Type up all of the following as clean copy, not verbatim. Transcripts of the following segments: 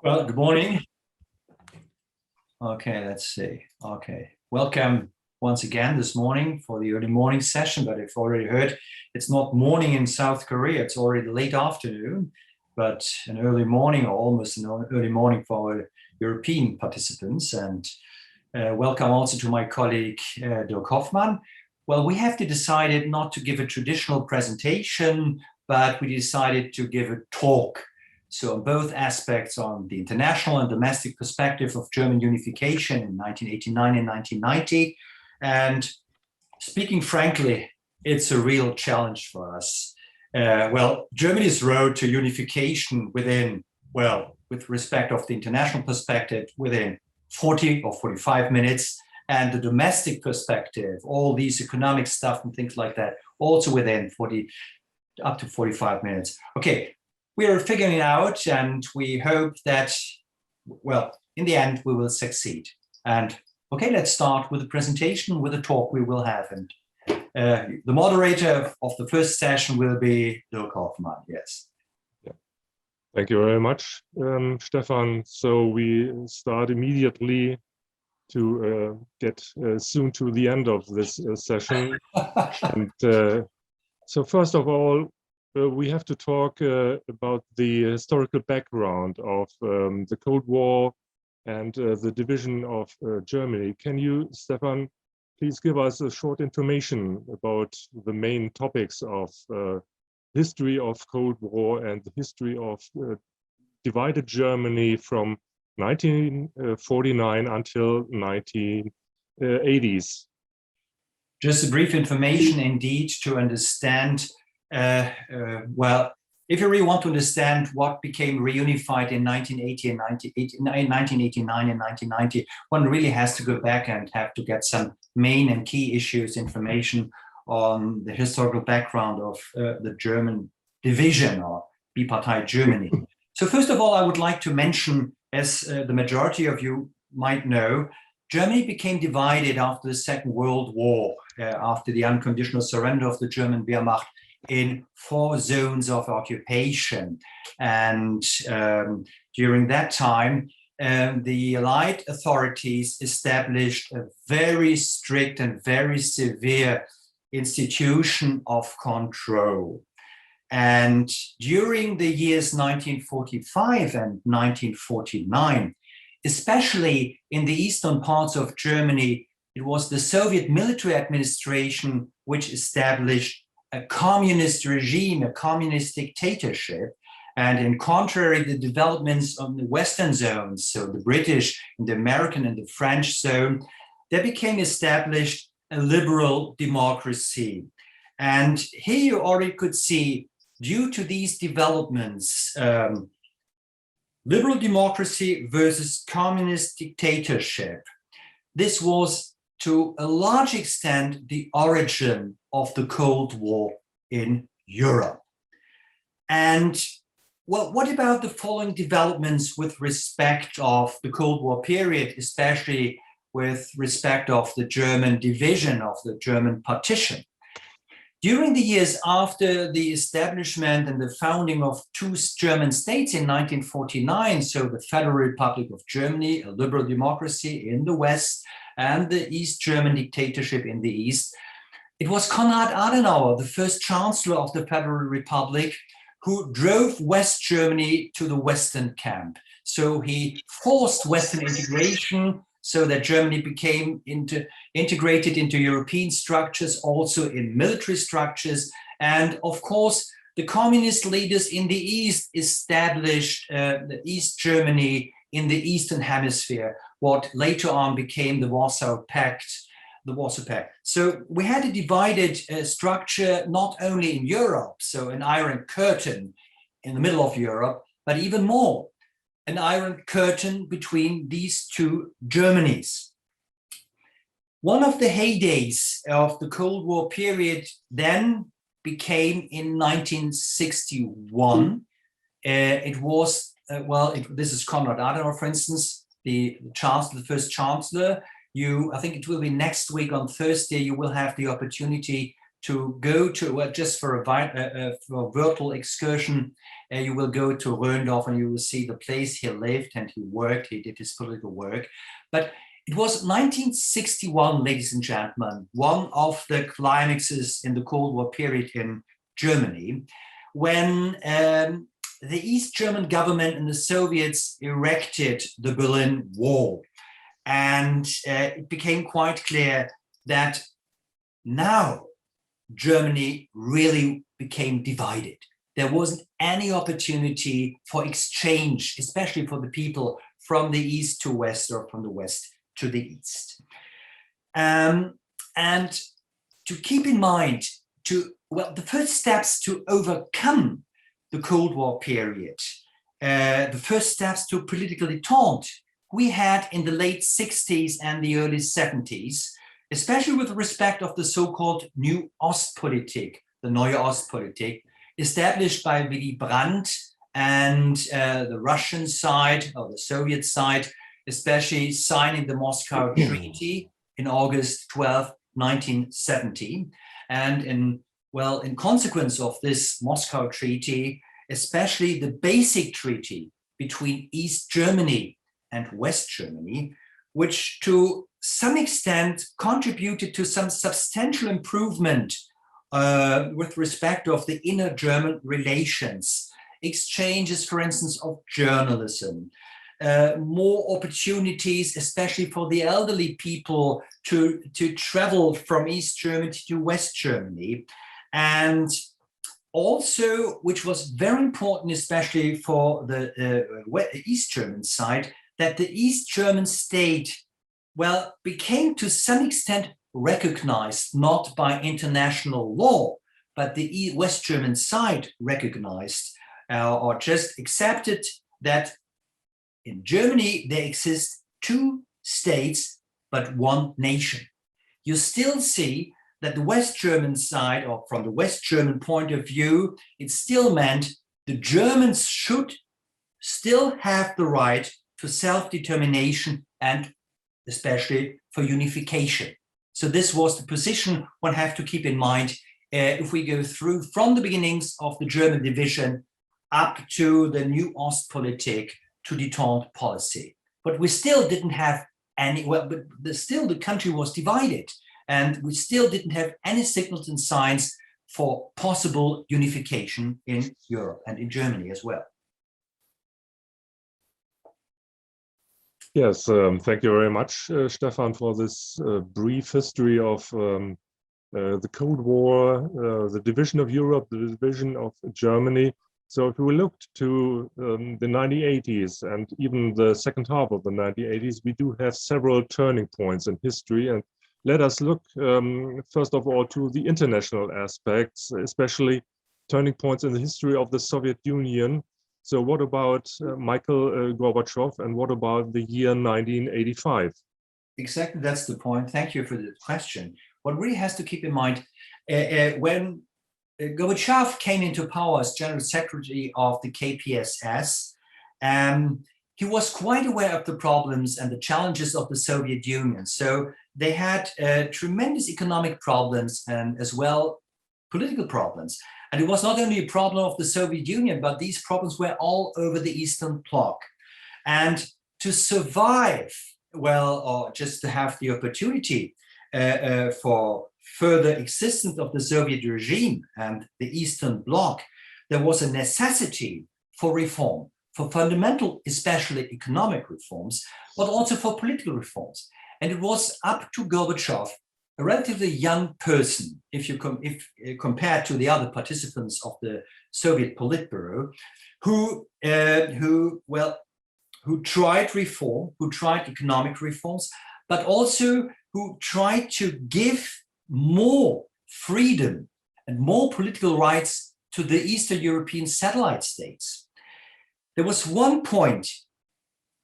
Well, good morning. Okay, let's see. Okay, welcome once again this morning for the early morning session. But if already heard, it's not morning in South Korea, it's already late afternoon, but an early morning or almost an early morning for our European participants. And welcome also to my colleague, Dierk Hoffmann. Well, we have decided not to give a traditional presentation, but we decided to give a talk. So both aspects on the international and domestic perspective of German unification in 1989 and 1990. And speaking frankly, it's a real challenge for us. Well, Germany's road to unification with respect of the international perspective, within 40 or 45 minutes, and the domestic perspective, all these economic stuff and things like that, also within 40 up to 45 minutes. Okay. We are figuring it out, and we hope that, well, in the end, we will succeed. And okay, let's start with the presentation, with the talk we will have. And the moderator of the first session will be Dierk Hoffmann. Yes. Yeah. Thank you very much, Stefan. So we start immediately to get soon to the end of this session. And so first of all, we have to talk about the historical background of the Cold War and the division of Germany. Can you, Stefan, please give us a short information about the main topics of history of Cold War and the history of divided Germany from 1949 until 1980s? Just a brief information indeed to understand. Well, if you really want to understand what became reunified in 1980 and 1989 and 1990, one really has to go back and have to get some main and key issues, information on the historical background of the German division or Bipartei Germany. So first of all, I would like to mention, as the majority of you might know, Germany became divided after the Second World War, after the unconditional surrender of the German Wehrmacht, in 4 zones of occupation. And during that time, the Allied authorities established a very strict and very severe institution of control. And during the years 1945 and 1949, especially in the eastern parts of Germany, it was the Soviet military administration which established a communist regime, a communist dictatorship. And in contrary, the developments on the Western zones, so the British and the American and the French zone, there became established a liberal democracy. And here you already could see, due to these developments, liberal democracy versus communist dictatorship, this was to a large extent the origin of the Cold War in Europe. And well, what about the following developments with respect of the Cold War period, especially with respect of the German division, of the German partition? During the years after the establishment and the founding of 2 German states in 1949, so the Federal Republic of Germany, a liberal democracy in the West, and the East German dictatorship in the East, it was Konrad Adenauer, the first chancellor of the Federal Republic, who drove West Germany to the Western camp. So he forced Western integration so that Germany became integrated into European structures, also in military structures. And of course, the communist leaders in the East established the East Germany in the Eastern Hemisphere, what later on became the Warsaw Pact. So we had a divided structure, not only in Europe, so an iron curtain in the middle of Europe, but even more, an iron curtain between these 2 Germanys. One of the heydays of the Cold War period then became in 1961. It was, this is Konrad Adenauer, for instance, the first chancellor. I think it will be next week on Thursday, you will have the opportunity to go to, well, just for a virtual excursion, you will go to Röndorf and you will see the place he lived and he worked, he did his political work. But it was 1961, ladies and gentlemen, one of the climaxes in the Cold War period in Germany, when the East German government and the Soviets erected the Berlin Wall. And it became quite clear that now Germany really became divided. There wasn't any opportunity for exchange, especially for the people from the east to west or from the west to the east. And to keep in mind, the first steps to overcome the Cold War period, the first steps to political détente we had in the late 60s and the early 70s, especially with respect of the so-called New Ostpolitik, the Neue Ostpolitik, established by Willy Brandt and the Russian side or the Soviet side, especially signing the Moscow Treaty in August 12, 1970. And in consequence of this Moscow Treaty, especially the basic treaty between East Germany and West Germany, which to some extent contributed to some substantial improvement with respect of the inner German relations, exchanges, for instance, of journalism, more opportunities, especially for the elderly people to travel from East Germany to West Germany. And also, which was very important, especially for the East German side, that the East German state, well, became to some extent recognized, not by international law, but the West German side recognized or just accepted that in Germany there exist two states, but one nation. You still see that the West German side, or from the West German point of view, it still meant the Germans should still have the right to self-determination and especially for unification. So this was the position one have to keep in mind if we go through from the beginnings of the German division up to the New Ostpolitik to détente policy. But we still didn't have any, still the country was divided and we still didn't have any signals and signs for possible unification in Europe and in Germany as well. Yes, thank you very much, Stefan, for this brief history of the Cold War, the division of Europe, the division of Germany. So if we looked to the 1980s and even the second half of the 1980s, we do have several turning points in history. And let us look, first of all, to the international aspects, especially turning points in the history of the Soviet Union. So what about Michael Gorbachev, and what about the year 1985? Exactly, that's the point. Thank you for the question. What really has to keep in mind, when Gorbachev came into power as General Secretary of the KPSS, he was quite aware of the problems and the challenges of the Soviet Union. So they had tremendous economic problems and as well political problems. And it was not only a problem of the Soviet Union, but these problems were all over the Eastern Bloc. And to survive, well, or just to have the opportunity for further existence of the Soviet regime and the Eastern Bloc, there was a necessity for reform, for fundamental, especially economic reforms, but also for political reforms. And it was up to Gorbachev, a relatively young person, if compared to the other participants of the Soviet Politburo, who tried reform, who tried economic reforms, but also who tried to give more freedom and more political rights to the Eastern European satellite states. There was one point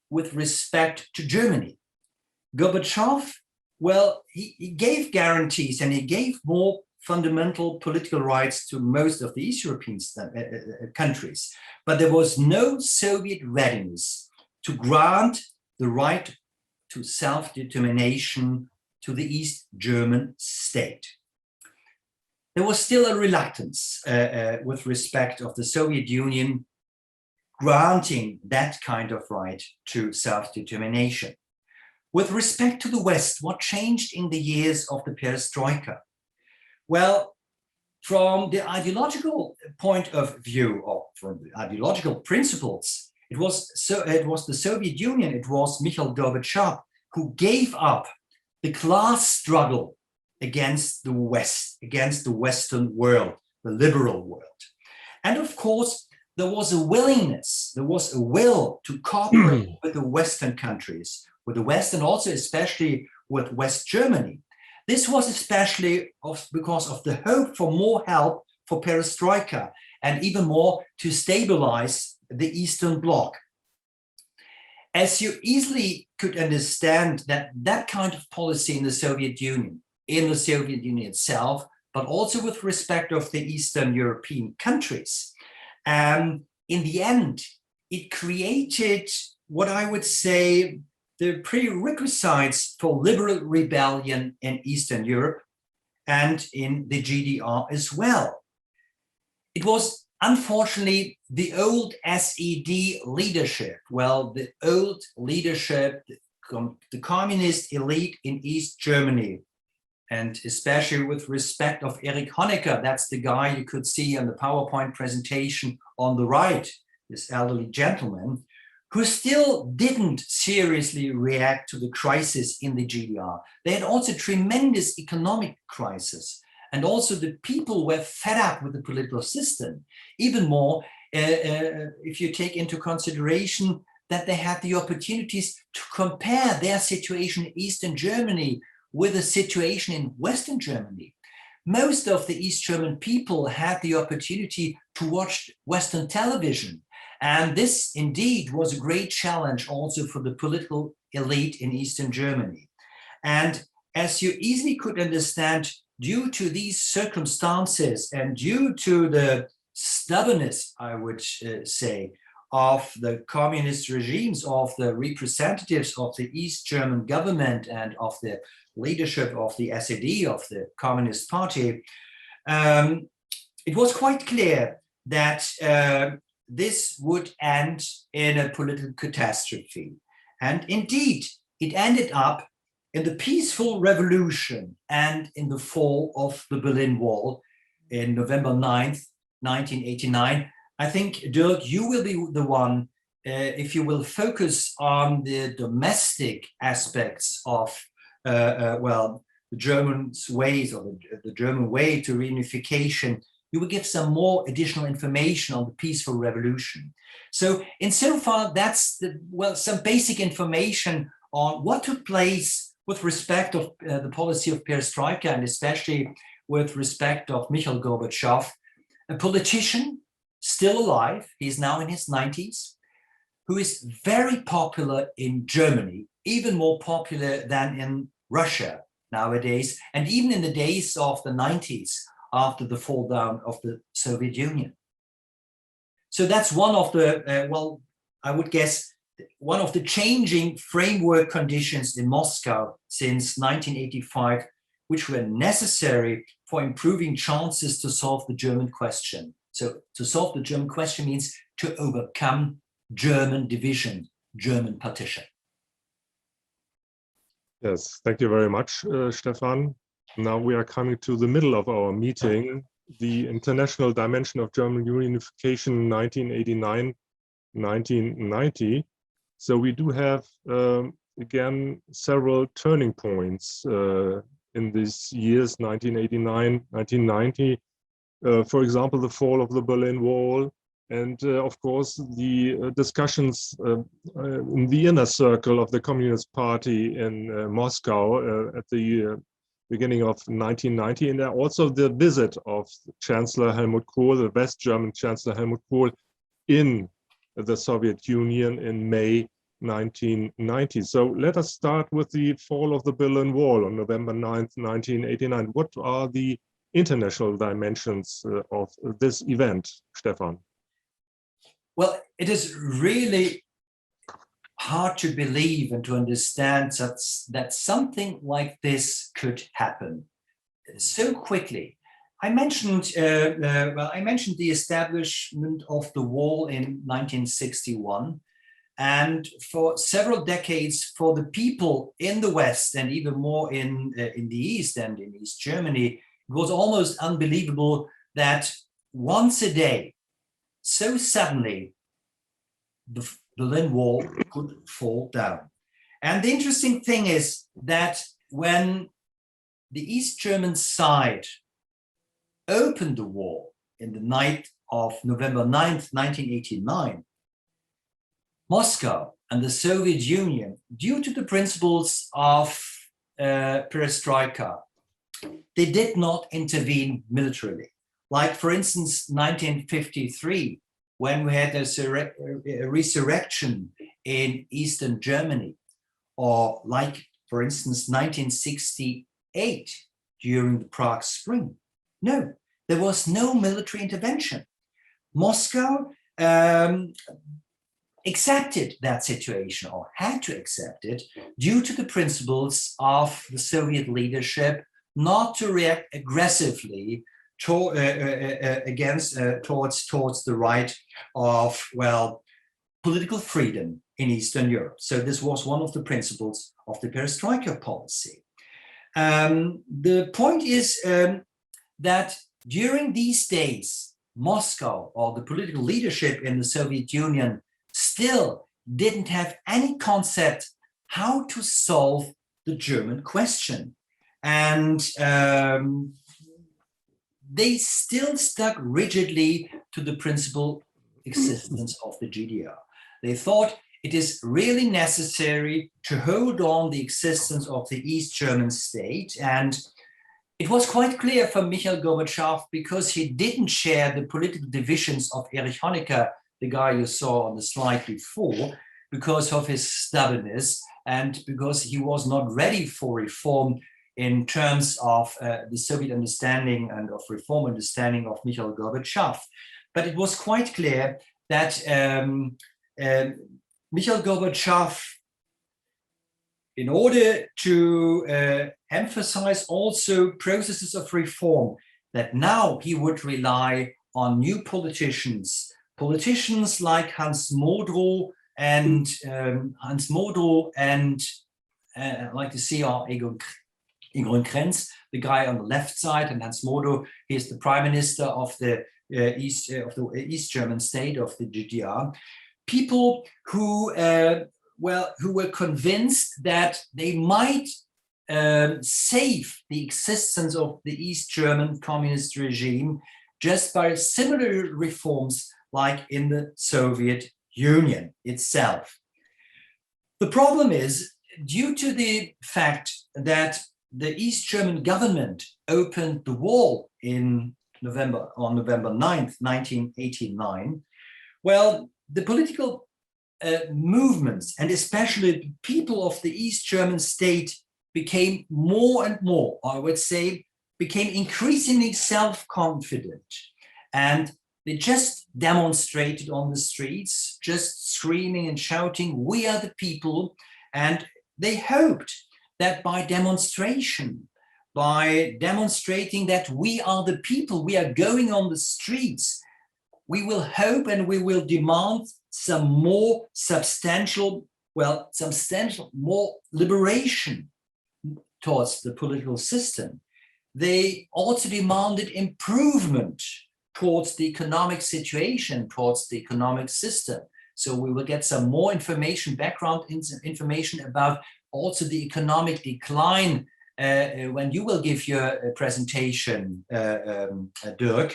with respect to Germany. Gorbachev, well, he gave guarantees and he gave more fundamental political rights to most of the East European countries, but there was no Soviet readiness to grant the right to self-determination to the East German state. there was still a reluctance with respect of the Soviet Union granting that kind of right to self-determination. With respect to the West, what changed in the years of the perestroika? Well, from the ideological point of view, or from the ideological principles, it was the Soviet Union, it was Mikhail Gorbachev who gave up the class struggle against the West, against the Western world, the liberal world. And of course, there was a willingness, there was a will to cooperate with the Western countries, with the West, and also especially with West Germany. This was especially because of the hope for more help for perestroika and even more to stabilize the Eastern Bloc. As you easily could understand, that kind of policy in the Soviet Union itself, but also with respect of the Eastern European countries, in the end, it created what I would say the prerequisites for liberal rebellion in Eastern Europe and in the GDR as well. It was unfortunately the old SED leadership, the old leadership, the communist elite in East Germany, and especially with respect of Erich Honecker, that's the guy you could see on the PowerPoint presentation on the right, this elderly gentleman, who still didn't seriously react to the crisis in the GDR. They had also tremendous economic crisis. And also the people were fed up with the political system. Even more, if you take into consideration that they had the opportunities to compare their situation in Eastern Germany with the situation in Western Germany. Most of the East German people had the opportunity to watch Western television. And this indeed was a great challenge also for the political elite in Eastern Germany. And as you easily could understand, due to these circumstances and due to the stubbornness, I would say, of the communist regimes, of the representatives of the East German government and of the leadership of the SED, of the Communist Party, it was quite clear that this would end in a political catastrophe. And indeed, it ended up in the peaceful revolution and in the fall of the Berlin Wall in November 9th, 1989. I think, Dierk, you will be the one, if you will focus on the domestic aspects of, the German's ways, or the German way to reunification. You will give some more additional information on the peaceful revolution. So insofar, that's some basic information on what took place with respect of the policy of perestroika, and especially with respect of Mikhail Gorbachev, a politician still alive, he's now in his 90s, who is very popular in Germany, even more popular than in Russia nowadays, and even in the days of the 90s, after the fall down of the Soviet Union. So that's one of the, I would guess, one of the changing framework conditions in Moscow since 1985, which were necessary for improving chances to solve the German question. So to solve the German question means to overcome German division, German partition. Yes, thank you very much, Stefan. Now we are coming to the middle of our meeting, the international dimension of German Reunification 1989-1990. So we do have, again, several turning points in these years, 1989, 1990. For example, the fall of the Berlin Wall, and of course, the discussions in the inner circle of the Communist Party in Moscow at the beginning of 1990, and also the visit of Chancellor Helmut Kohl, the West German Chancellor Helmut Kohl, in the Soviet Union in May 1990. So let us start with the fall of the Berlin Wall on November 9th, 1989. What are the international dimensions of this event, Stefan? Well, it is really hard to believe and to understand that something like this could happen so quickly. I mentioned I mentioned the establishment of the wall in 1961, and for several decades, for the people in the West and even more in the East and in East Germany, it was almost unbelievable that once a day, so suddenly, the Berlin Wall could fall down. And the interesting thing is that when the East German side opened the wall in the night of November 9th, 1989, Moscow and the Soviet Union, due to the principles of perestroika, they did not intervene militarily. Like, for instance, 1953, when we had a resurrection in Eastern Germany, or like, for instance, 1968 during the Prague Spring. No, there was no military intervention. Moscow accepted that situation, or had to accept it, due to the principles of the Soviet leadership not to react aggressively towards the right of, well, political freedom in Eastern Europe. So this was one of the principles of the perestroika policy. The point is that during these days, Moscow, or the political leadership in the Soviet Union, still didn't have any concept how to solve the German question. And they still stuck rigidly to the principal existence of the GDR. They thought it is really necessary to hold on the existence of the East German state. And it was quite clear for Mikhail Gorbachev, because he didn't share the political divisions of Erich Honecker, the guy you saw on the slide before, because of his stubbornness and because he was not ready for reform in terms of the Soviet understanding and of reform understanding of Mikhail Gorbachev. But it was quite clear that Mikhail Gorbachev, in order to emphasize also processes of reform, that now he would rely on new politicians like Hans Modrow and I'd like to see our Egon Krenz, the guy on the left side, and Hans Modrow, he is the prime minister of the East German state of the GDR. People who who were convinced that they might save the existence of the East German communist regime just by similar reforms like in the Soviet Union itself. The problem is, due to the fact that the East German government opened the wall on November 9th, 1989, well, the political movements, and especially the people of the East German state, became more and more, I would say, became increasingly self-confident. And they just demonstrated on the streets, just screaming and shouting, "We are the people." And they hoped that by demonstrating that we are the people, we are going on the streets, we will hope and we will demand some more substantial more liberation towards the political system. They also demanded improvement towards the economic situation, towards the economic system. So we will get some more information, background information about also the economic decline when you will give your presentation, Dierk,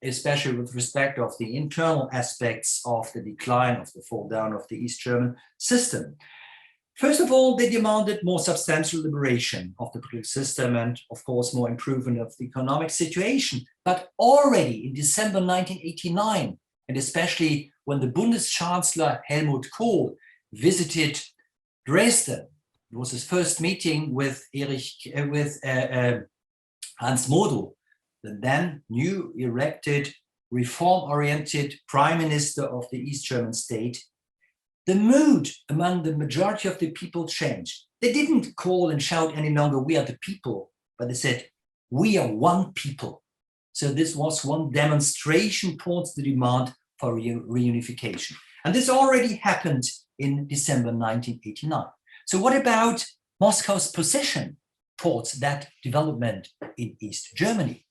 especially with respect of the internal aspects of the decline, of the fall down of the East German system. First of all, they demanded more substantial liberation of the political system and, of course, more improvement of the economic situation. But already in December 1989, and especially when the Bundeschancellor Helmut Kohl visited Dresden, it was his first meeting with Hans Modrow, the then new elected, reform-oriented prime minister of the East German state. The mood among the majority of the people changed. They didn't call and shout any longer, "We are the people," but they said, "We are one people. So this was one demonstration towards the demand for reunification. And this already happened in December 1989. So what about Moscow's position towards that development in East Germany?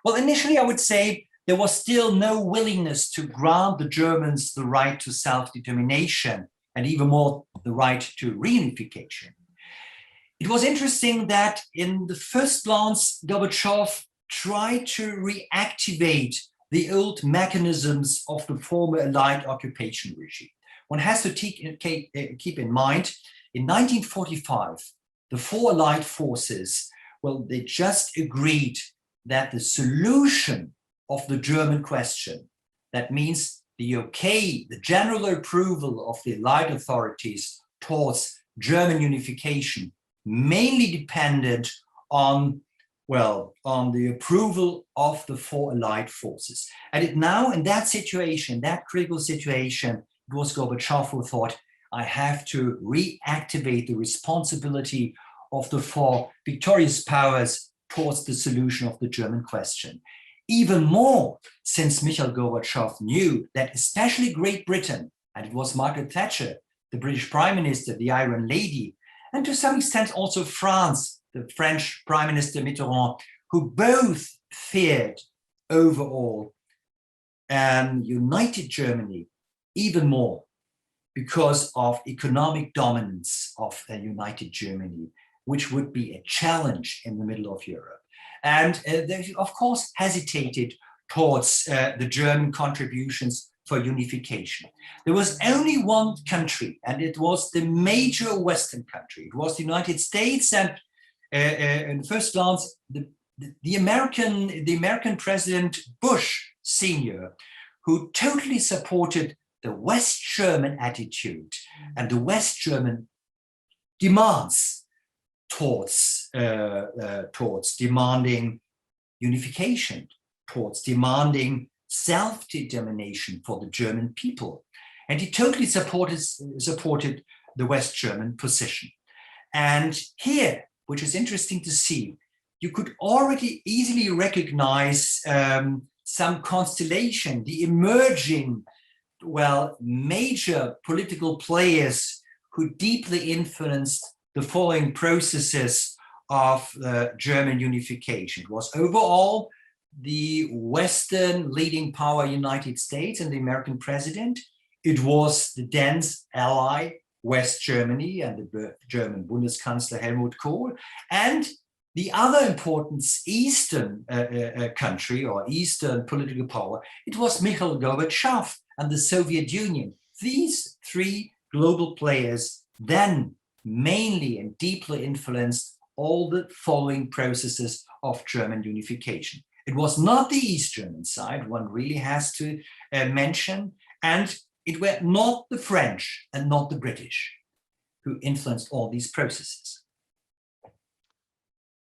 Well, initially, I would say there was still no willingness to grant the Germans the right to self-determination and even more the right to reunification. It was interesting that in the first glance, Gorbachev tried to reactivate the old mechanisms of the former Allied occupation regime. One has to keep in mind, in 1945, the four Allied forces, well, they just agreed that the solution of the German question, that means the general approval of the Allied authorities towards German unification, mainly depended on, well, on the approval of the four Allied forces. And now in that situation, that critical situation, it was Gorbachev who thought, I have to reactivate the responsibility of the four victorious powers towards the solution of the German question. Even more, since Mikhail Gorbachev knew that especially Great Britain, and it was Margaret Thatcher, the British Prime Minister, the Iron Lady, and to some extent also France, the French Prime Minister Mitterrand, who both feared overall united Germany even more because of economic dominance of a united Germany, which would be a challenge in the middle of Europe. And they, of course, hesitated towards the German contributions for unification. There was only one country, and it was the major Western country. It was the United States, and in first glance, the American President Bush Sr., who totally supported the West German attitude and the West German demands towards demanding unification, towards demanding self-determination for the German people. And he totally supported the West German position. And here, which is interesting to see, you could already easily recognize some constellation, the emerging, well, major political players who deeply influenced the following processes of German unification. It was overall the Western leading power, United States, and the American president. It was the dense ally, West Germany, and the German Bundeskanzler Helmut Kohl, and the other important Eastern country or Eastern political power, it was Mikhail Gorbachev and the Soviet Union. These three global players then mainly and deeply influenced all the following processes of German unification. It was not the East German side, one really has to mention, and it were not the French and not the British who influenced all these processes.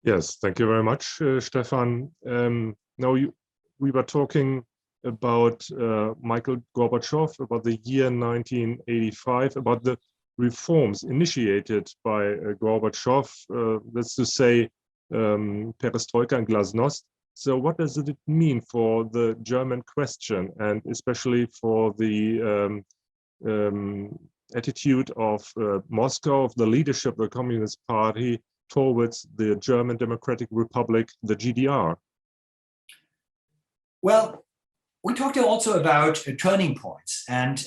Yes, thank you very much, Stefan. Now we were talking about Michael Gorbachev, about the year 1985, about the reforms initiated by Gorbachev, that's to say perestroika and glasnost. So what does it mean for the German question, and especially for the attitude of Moscow, of the leadership of the Communist Party towards the German Democratic Republic, the GDR? Well, we talked also about turning points, and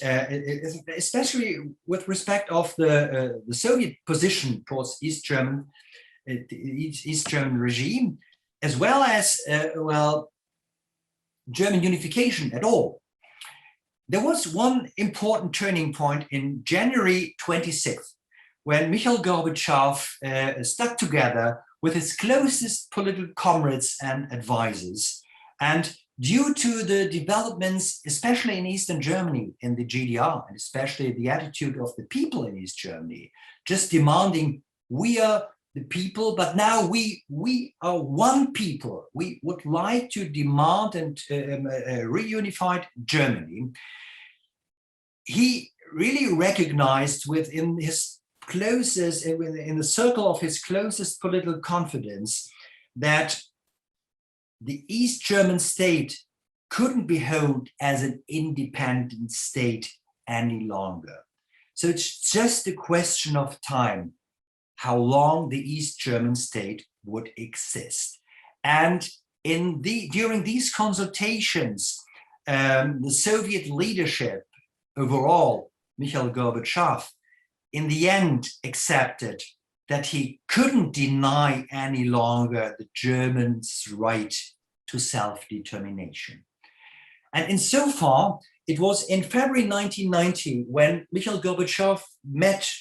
especially with respect of the Soviet position towards East German regime, as well as well, German unification at all. There was one important turning point in January 26th, when Mikhail Gorbachev stuck together with his closest political comrades and advisors. And due to the developments, especially in Eastern Germany, in the GDR, and especially the attitude of the people in East Germany, just demanding, we are the people, but now we are one people. We would like to demand a reunified Germany. He really recognized within his closest, in the circle of his closest political confidence, that the East German state couldn't be held as an independent state any longer. So it's just a question of time how long the East German state would exist. And during these consultations, the Soviet leadership overall, Mikhail Gorbachev, in the end accepted that he couldn't deny any longer the Germans' right to self-determination. And insofar, it was in February 1990 when Mikhail Gorbachev met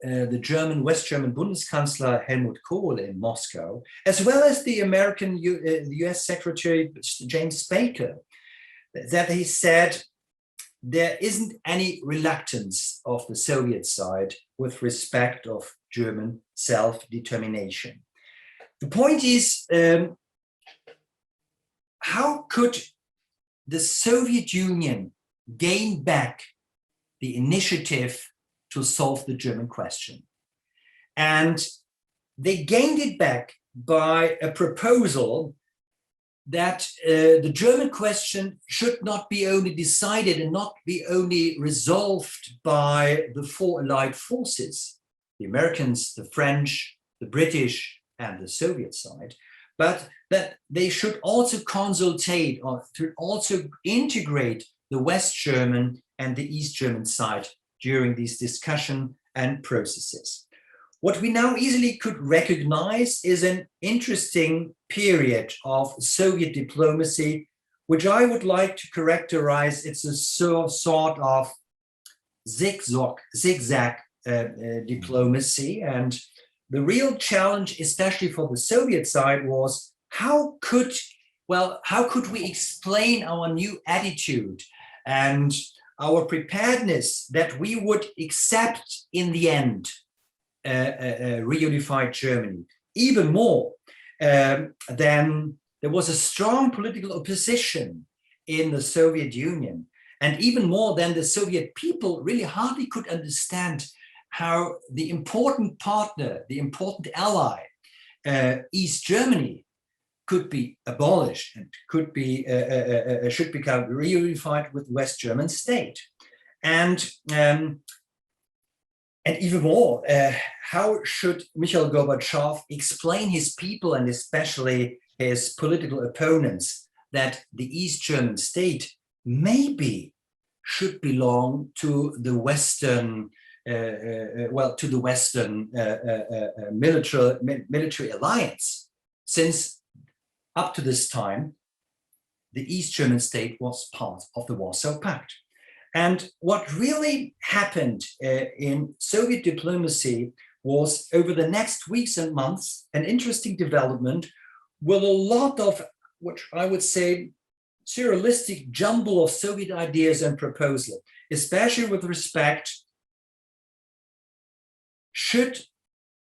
the West German Bundeskanzler Helmut Kohl in Moscow, as well as the US Secretary James Baker, that he said there isn't any reluctance of the Soviet side with respect of German self-determination. The point is, how could the Soviet Union gain back the initiative to solve the German question? And they gained it back by a proposal that the German question should not be only decided and not be only resolved by the four allied forces, the Americans, the French, the British, and the Soviet side, but that they should also consultate or to also integrate the West German and the East German side during these discussion and processes. What we now easily could recognize is an interesting period of Soviet diplomacy, which I would like to characterize. It's a sort of zigzag diplomacy. And the real challenge, especially for the Soviet side, was how could we explain our new attitude and our preparedness that we would accept in the end a reunified Germany. Even more than there was a strong political opposition in the Soviet Union, and even more than the Soviet people really hardly could understand how the important partner, the important ally, East Germany, could be abolished and could be should become reunified with West German state. And even more, how should Mikhail Gorbachev explain his people and especially his political opponents that the East German state maybe should belong to the Western, to the Western military alliance, since up to this time, the East German state was part of the Warsaw Pact. And what really happened in Soviet diplomacy was, over the next weeks and months, an interesting development with a lot of, which I would say, surrealistic jumble of Soviet ideas and proposals, especially with respect, should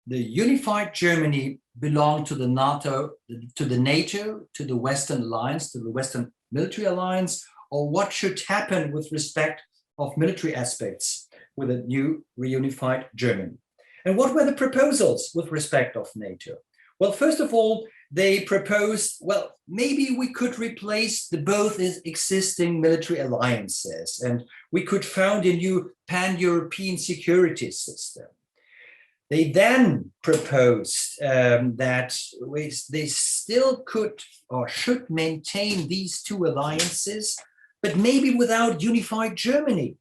the unified Germany belong to the NATO, to the Western alliance, to the Western military alliance, or what should happen with respect of military aspects with a new reunified Germany? And what were the proposals with respect of NATO? Well, first of all, they proposed, well, maybe we could replace the both existing military alliances and we could found a new pan-European security system. They then proposed that they still could or should maintain these two alliances, but maybe without unified Germany.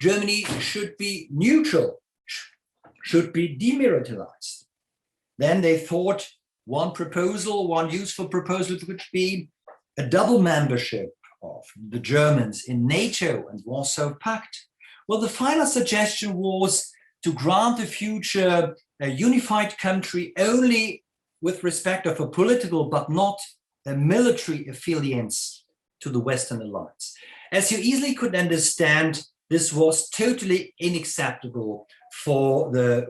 Germany should be neutral, should be demilitarized. Then they thought one useful proposal could be a double membership of the Germans in NATO and Warsaw Pact. Well, the final suggestion was to grant the future a unified country only with respect of a political but not a military affiliance to the Western alliance. As you easily could understand, this was totally unacceptable for the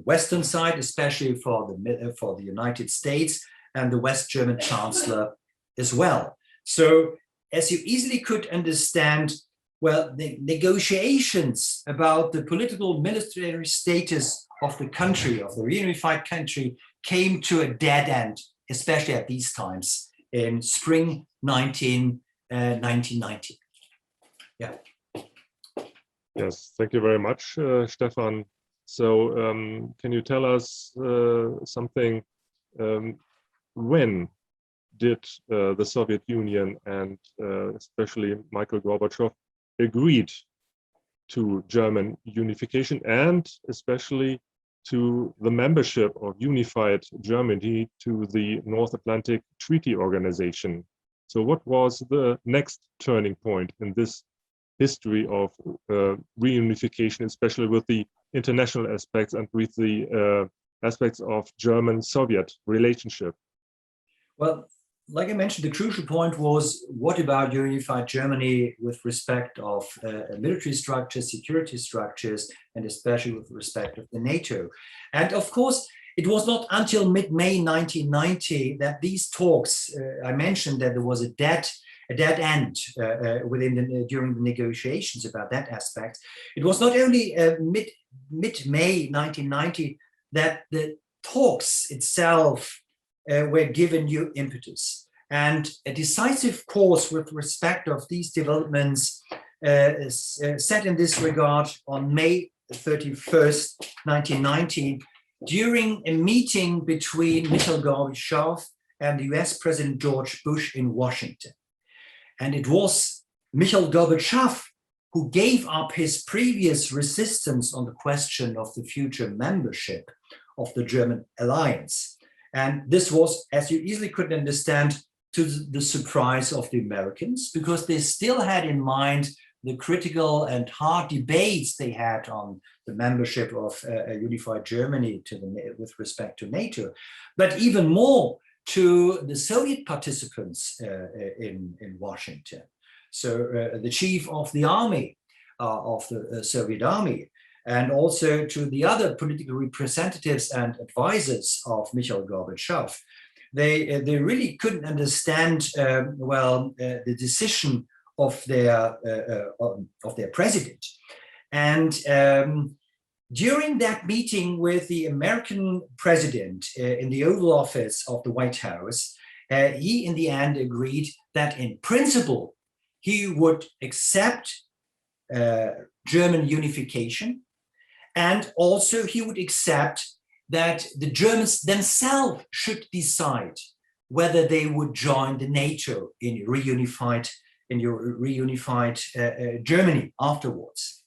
Western side, especially for the United States and the West German Chancellor as well. So, as you easily could understand, well, the negotiations about the political military status of the country, of the reunified country, came to a dead end especially at these times in spring 1990. Yeah. Yes, thank you very much, Stefan. So can you tell us something? When did the Soviet Union and especially Michael Gorbachev agreed to German unification and especially to the membership of unified Germany to the North Atlantic Treaty Organization? So what was the next turning point in this history of reunification, especially with the international aspects and with the aspects of German-Soviet relationship? Well, like I mentioned, the crucial point was, what about unified Germany with respect of military structures, security structures, and especially with respect of the NATO? And of course, it was not until mid-May 1990 that these talks, I mentioned that there was a dead end during the negotiations about that aspect. It was not only mid-May 1990 that the talks itself were given new impetus, and a decisive course with respect of these developments is set in this regard on May 31st, 1990, during a meeting between Mikhail Gorbachev and the US President George Bush in Washington. And it was Mikhail Gorbachev who gave up his previous resistance on the question of the future membership of the German alliance. And this was, as you easily could understand, to the surprise of the Americans, because they still had in mind the critical and hard debates they had on the membership of a unified Germany with respect to NATO, but even more to the Soviet participants in Washington. So the chief of the army, of the Soviet army, and also to the other political representatives and advisors of Mikhail Gorbachev. They really couldn't understand the decision of their president. And during that meeting with the American president in the Oval Office of the White House, he in the end agreed that in principle he would accept German unification, and also he would accept that the Germans themselves should decide whether they would join the NATO in reunified Germany afterwards.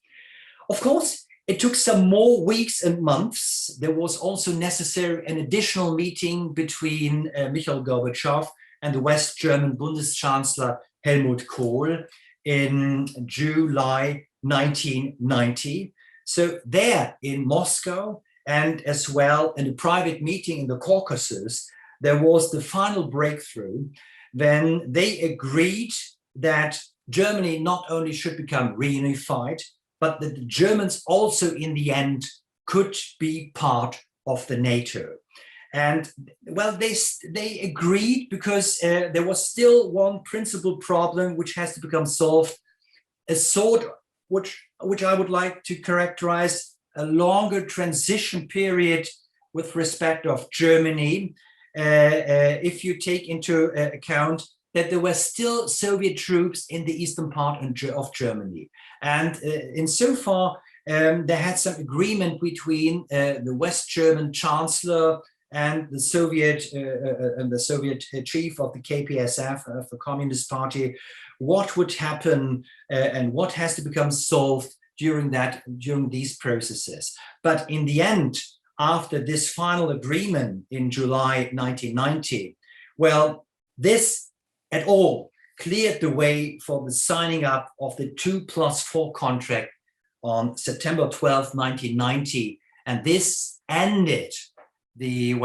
Of course, it took some more weeks and months. There was also necessary an additional meeting between Mikhail Gorbachev and the West German Bundeschancellor Helmut Kohl in July 1990. So there in Moscow, and as well in a private meeting in the Caucasus, there was the final breakthrough when they agreed that Germany not only should become reunified, but that the Germans also in the end could be part of the NATO. And well, they agreed because there was still one principal problem which has to become solved, a sort which I would like to characterize a longer transition period with respect of Germany, if you take into account that there were still Soviet troops in the eastern part of Germany. And insofar, there had some agreement between the West German Chancellor and the Soviet chief of the KPSF, of the Communist Party, what would happen and what has to become solved during these processes. But in the end, after this final agreement in July 1990, well, this at all cleared the way for the signing up of the 2+4 contract on September 12, 1990. And this ended the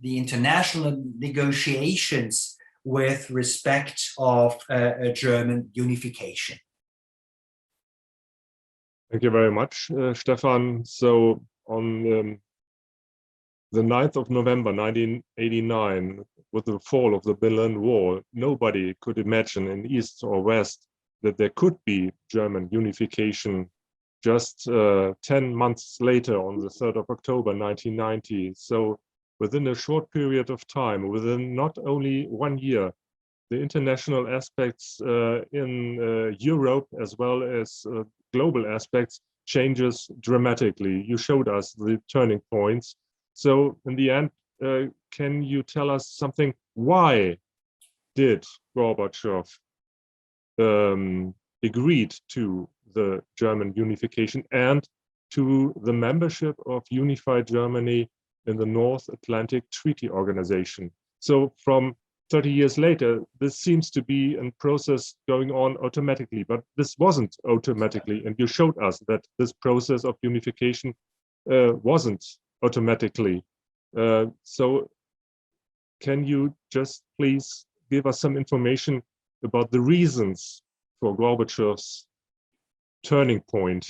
international negotiations with respect of German unification. Thank you very much, Stefan. So on the 9th of November 1989, with the fall of the Berlin Wall, nobody could imagine in East or West that there could be German unification. Just 10 months later, on the 3rd of October 1990. So within a short period of time, within not only 1 year, the international aspects in Europe as well as global aspects changes dramatically. You showed us the turning points. So in the end, can you tell us something? Why did Gorbachev agreed to the German unification and to the membership of unified Germany in the North Atlantic Treaty Organization? So from 30 years later, this seems to be a process going on automatically, but this wasn't automatically. And you showed us that this process of unification wasn't automatically. So can you just please give us some information about the reasons for Gorbachev's turning point?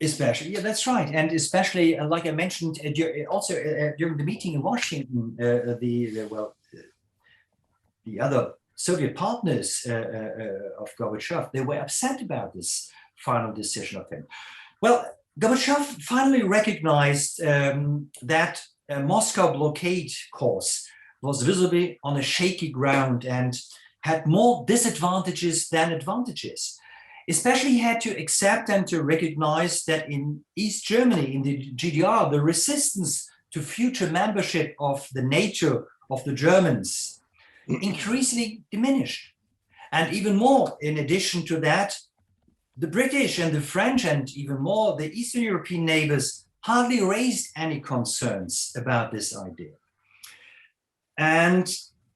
Especially, yeah, that's right. And especially, like I mentioned, also during the meeting in Washington, the other Soviet partners of Gorbachev, they were upset about this final decision of him. Well, Gorbachev finally recognized that a Moscow blockade course was visibly on a shaky ground and had more disadvantages than advantages. Especially he had to accept and to recognize that in East Germany, in the GDR, the resistance to future membership of the NATO of the Germans increasingly diminished. And even more, in addition to that, the British and the French and even more the Eastern European neighbors hardly raised any concerns about this idea. And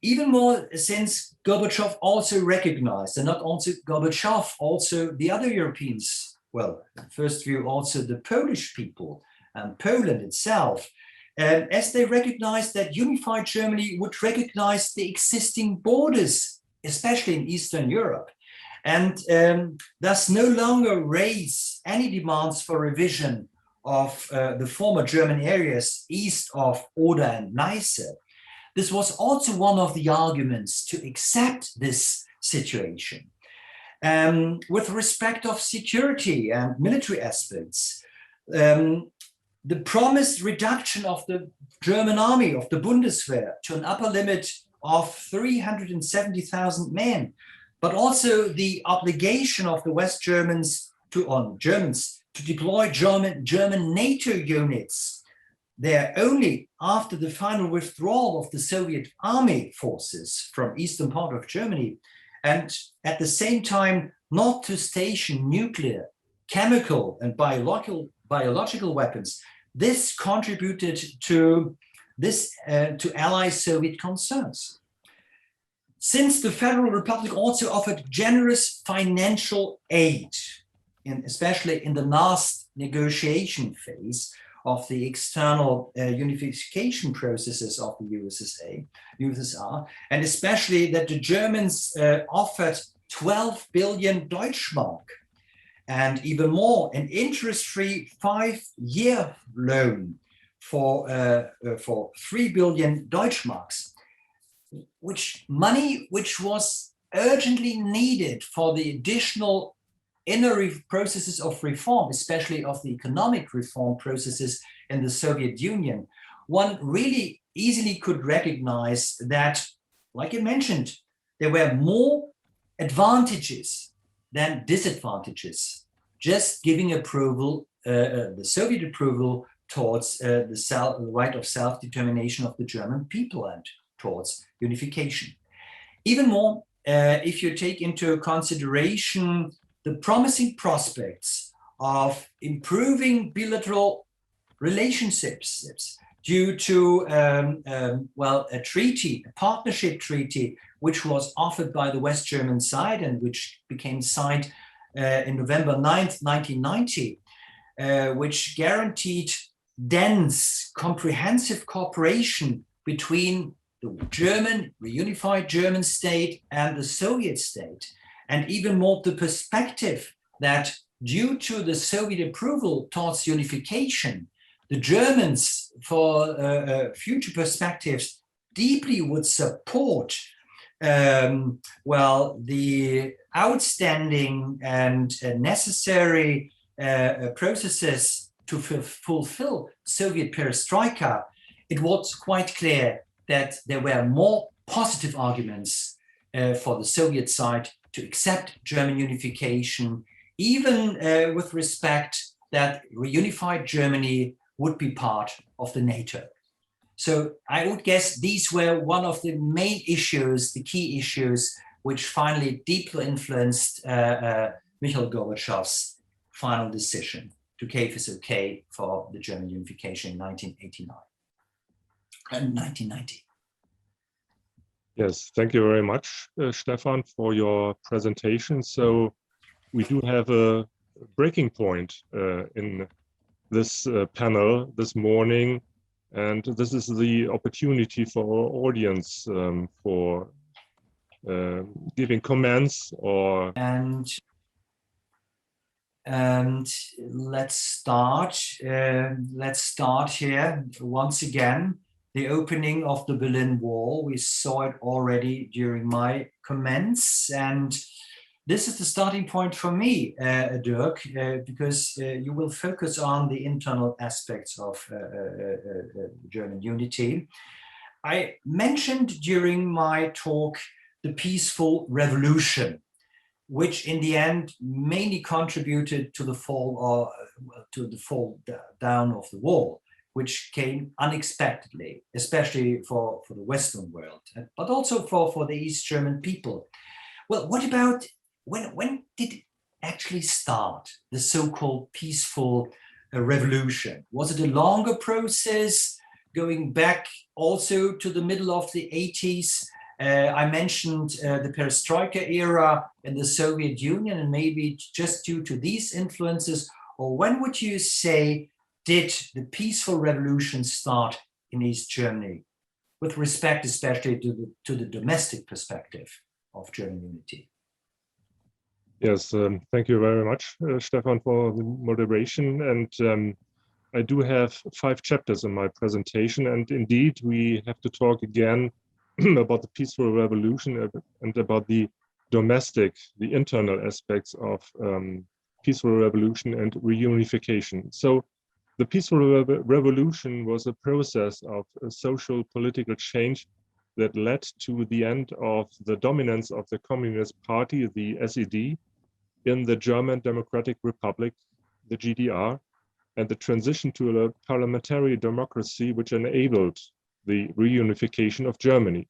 even more, since Gorbachev also recognized, and not only Gorbachev, also the other Europeans, well, first view also the Polish people and Poland itself, as they recognized that unified Germany would recognize the existing borders, especially in Eastern Europe, and thus no longer raise any demands for revision of the former German areas east of Oder and Neisse. This was also one of the arguments to accept this situation. With respect of security and military aspects, the promised reduction of the German army, of the Bundeswehr, to an upper limit of 370,000 men, but also the obligation of the West Germans Germans to deploy German NATO units there only after the final withdrawal of the Soviet army forces from eastern part of Germany, and at the same time not to station nuclear, chemical and biological weapons. This contributed to ally Soviet concerns. Since the Federal Republic also offered generous financial aid, especially in the last negotiation phase of the external unification processes of the USSR, and especially that the Germans offered 12 billion Deutschmark, and even more, an interest-free 5-year loan for 3 billion Deutschmarks, which was urgently needed for the additional inner processes of reform, especially of the economic reform processes in the Soviet Union. One really easily could recognize that, like I mentioned, there were more advantages than disadvantages, just giving approval, the Soviet approval towards the right of self-determination of the German people and towards unification. Even more, if you take into consideration the promising prospects of improving bilateral relationships due to a treaty, a partnership treaty, which was offered by the West German side and which became signed in November 9th, 1990, which guaranteed dense, comprehensive cooperation between the reunified German state and the Soviet state. And even more, the perspective that due to the Soviet approval towards unification, the Germans, for future perspectives, deeply would support the outstanding and necessary processes to fulfill Soviet perestroika it was quite clear that there were more positive arguments for the Soviet side to accept German unification, even with respect that reunified Germany would be part of the NATO. So I would guess these were one of the main issues, the key issues, which finally deeply influenced Mikhail Gorbachev's final decision to give his okay for the German unification in 1989 and 1990. Yes, thank you very much, Stefan, for your presentation. So we do have a breaking point in this panel this morning, and this is the opportunity for our audience for giving comments or... And let's start here once again. The opening of the Berlin Wall, we saw it already during my comments, and this is the starting point for me, Dierk, because you will focus on the internal aspects of German unity. I mentioned during my talk the peaceful revolution, which in the end mainly contributed to the fall down of the wall, which came unexpectedly, especially for the Western world, but also for the East German people. Well, what about, when did it actually start, the so-called peaceful revolution? Was it a longer process, going back also to the middle of the 80s? I mentioned the Perestroika era in the Soviet Union, and maybe just due to these influences, or when would you say did the peaceful revolution start in East Germany, with respect especially to the domestic perspective of German unity? Yes, thank you very much, Stefan, for the moderation. And I do have 5 chapters in my presentation, and indeed we have to talk again about the peaceful revolution and about the domestic, the internal aspects of peaceful revolution and reunification. So the peaceful revolution was a process of social political change that led to the end of the dominance of the Communist Party, the SED, in the German Democratic Republic, the GDR, and the transition to a parliamentary democracy which enabled the reunification of Germany.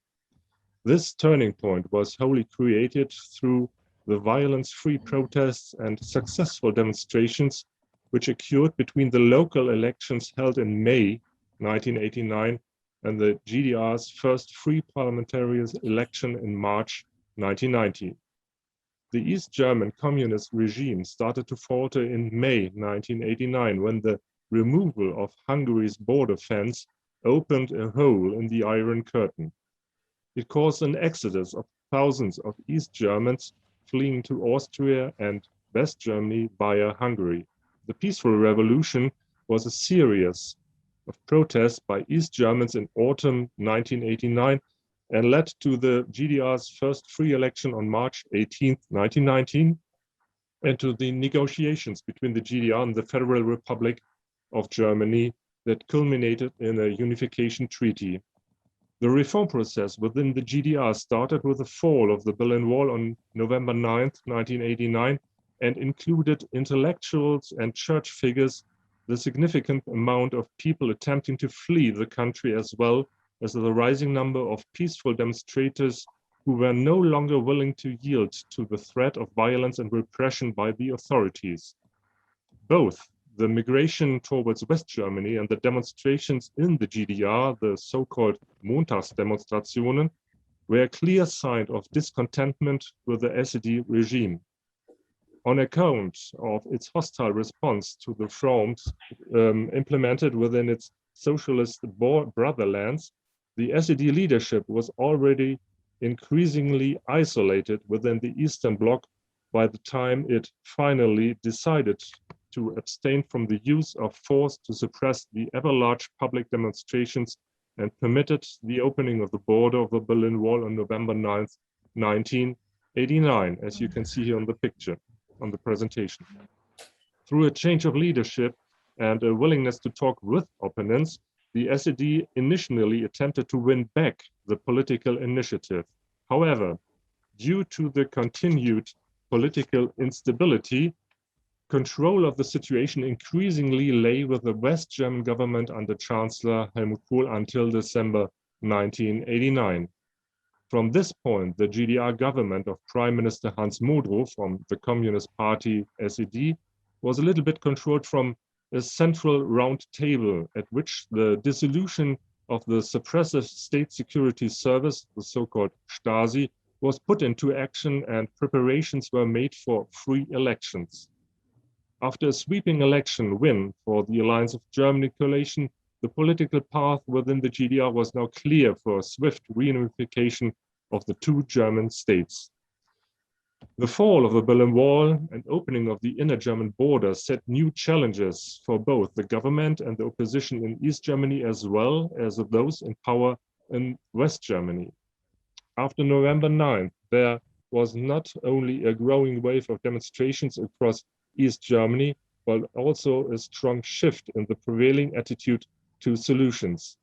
This turning point was wholly created through the violence-free protests and successful demonstrations which occurred between the local elections held in May 1989 and the GDR's first free parliamentary election in March 1990. The East German communist regime started to falter in May 1989 when the removal of Hungary's border fence opened a hole in the Iron Curtain. It caused an exodus of thousands of East Germans fleeing to Austria and West Germany via Hungary. The peaceful revolution was a series of protests by East Germans in autumn 1989 and led to the GDR's first free election on March 18, 1919, and to the negotiations between the GDR and the Federal Republic of Germany that culminated in a unification treaty. The reform process within the GDR started with the fall of the Berlin Wall on November 9, 1989, and included intellectuals and church figures, the significant amount of people attempting to flee the country, as well as the rising number of peaceful demonstrators who were no longer willing to yield to the threat of violence and repression by the authorities. Both the migration towards West Germany and the demonstrations in the GDR, the so-called Montagsdemonstrationen, were a clear sign of discontentment with the SED regime. On account of its hostile response to the reforms implemented within its socialist brotherlands, the SED leadership was already increasingly isolated within the Eastern Bloc by the time it finally decided to abstain from the use of force to suppress the ever-large public demonstrations and permitted the opening of the border of the Berlin Wall on November 9, 1989, as you can see here on the picture, on the presentation. Through a change of leadership and a willingness to talk with opponents, the SED initially attempted to win back the political initiative. However, due to the continued political instability, control of the situation increasingly lay with the West German government under Chancellor Helmut Kohl until December 1989. From this point, the GDR government of Prime Minister Hans Modrow from the Communist Party SED was a little bit controlled from a central round table at which the dissolution of the suppressive state security service, the so-called Stasi, was put into action and preparations were made for free elections. After a sweeping election win for the Alliance of Germany coalition, the political path within the GDR was now clear for a swift reunification of the two German states. The fall of the Berlin Wall and opening of the inner German border set new challenges for both the government and the opposition in East Germany, as well as those in power in West Germany. After November 9th, there was not only a growing wave of demonstrations across East Germany, but also a strong shift in the prevailing attitude to solutions.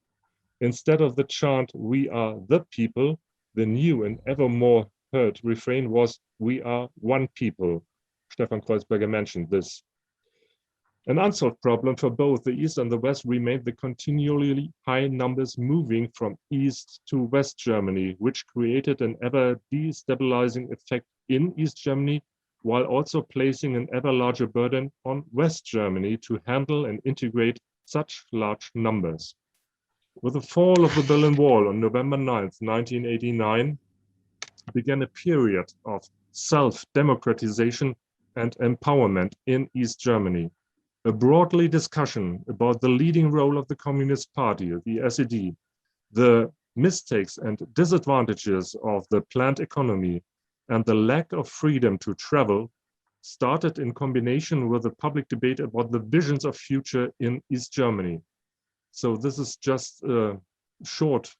Instead of the chant, "We are the people," the new and ever more heard refrain was, "We are one people." Stefan Creuzberger mentioned this. An unsolved problem for both the East and the West remained the continually high numbers moving from East to West Germany, which created an ever destabilizing effect in East Germany, while also placing an ever larger burden on West Germany to handle and integrate such large numbers. With the fall of the Berlin Wall on November 9th, 1989, began a period of self-democratization and empowerment in East Germany. A broadly discussion about the leading role of the Communist Party, the SED, the mistakes and disadvantages of the planned economy, and the lack of freedom to travel started in combination with a public debate about the visions of future in East Germany. So this is just a short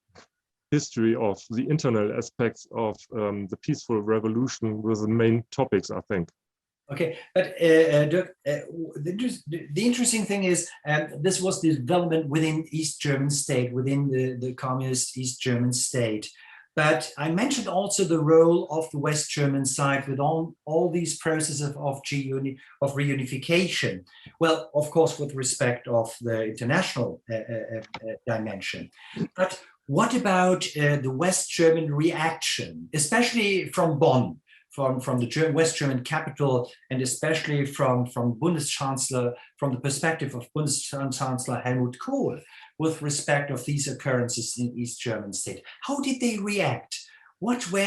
history of the internal aspects of the peaceful revolution with the main topics, I think. Okay, but Dierk, the interesting thing is this was the development within East German state, within the communist East German state. But I mentioned also the role of the West German side with all these processes of reunification. Well, of course, with respect of the international dimension. But what about the West German reaction, especially from Bonn, from the West German capital, and especially from Bundeschancellor, from the perspective of Bundeschancellor Helmut Kohl, with respect of these occurrences in East German state? How did they react? What was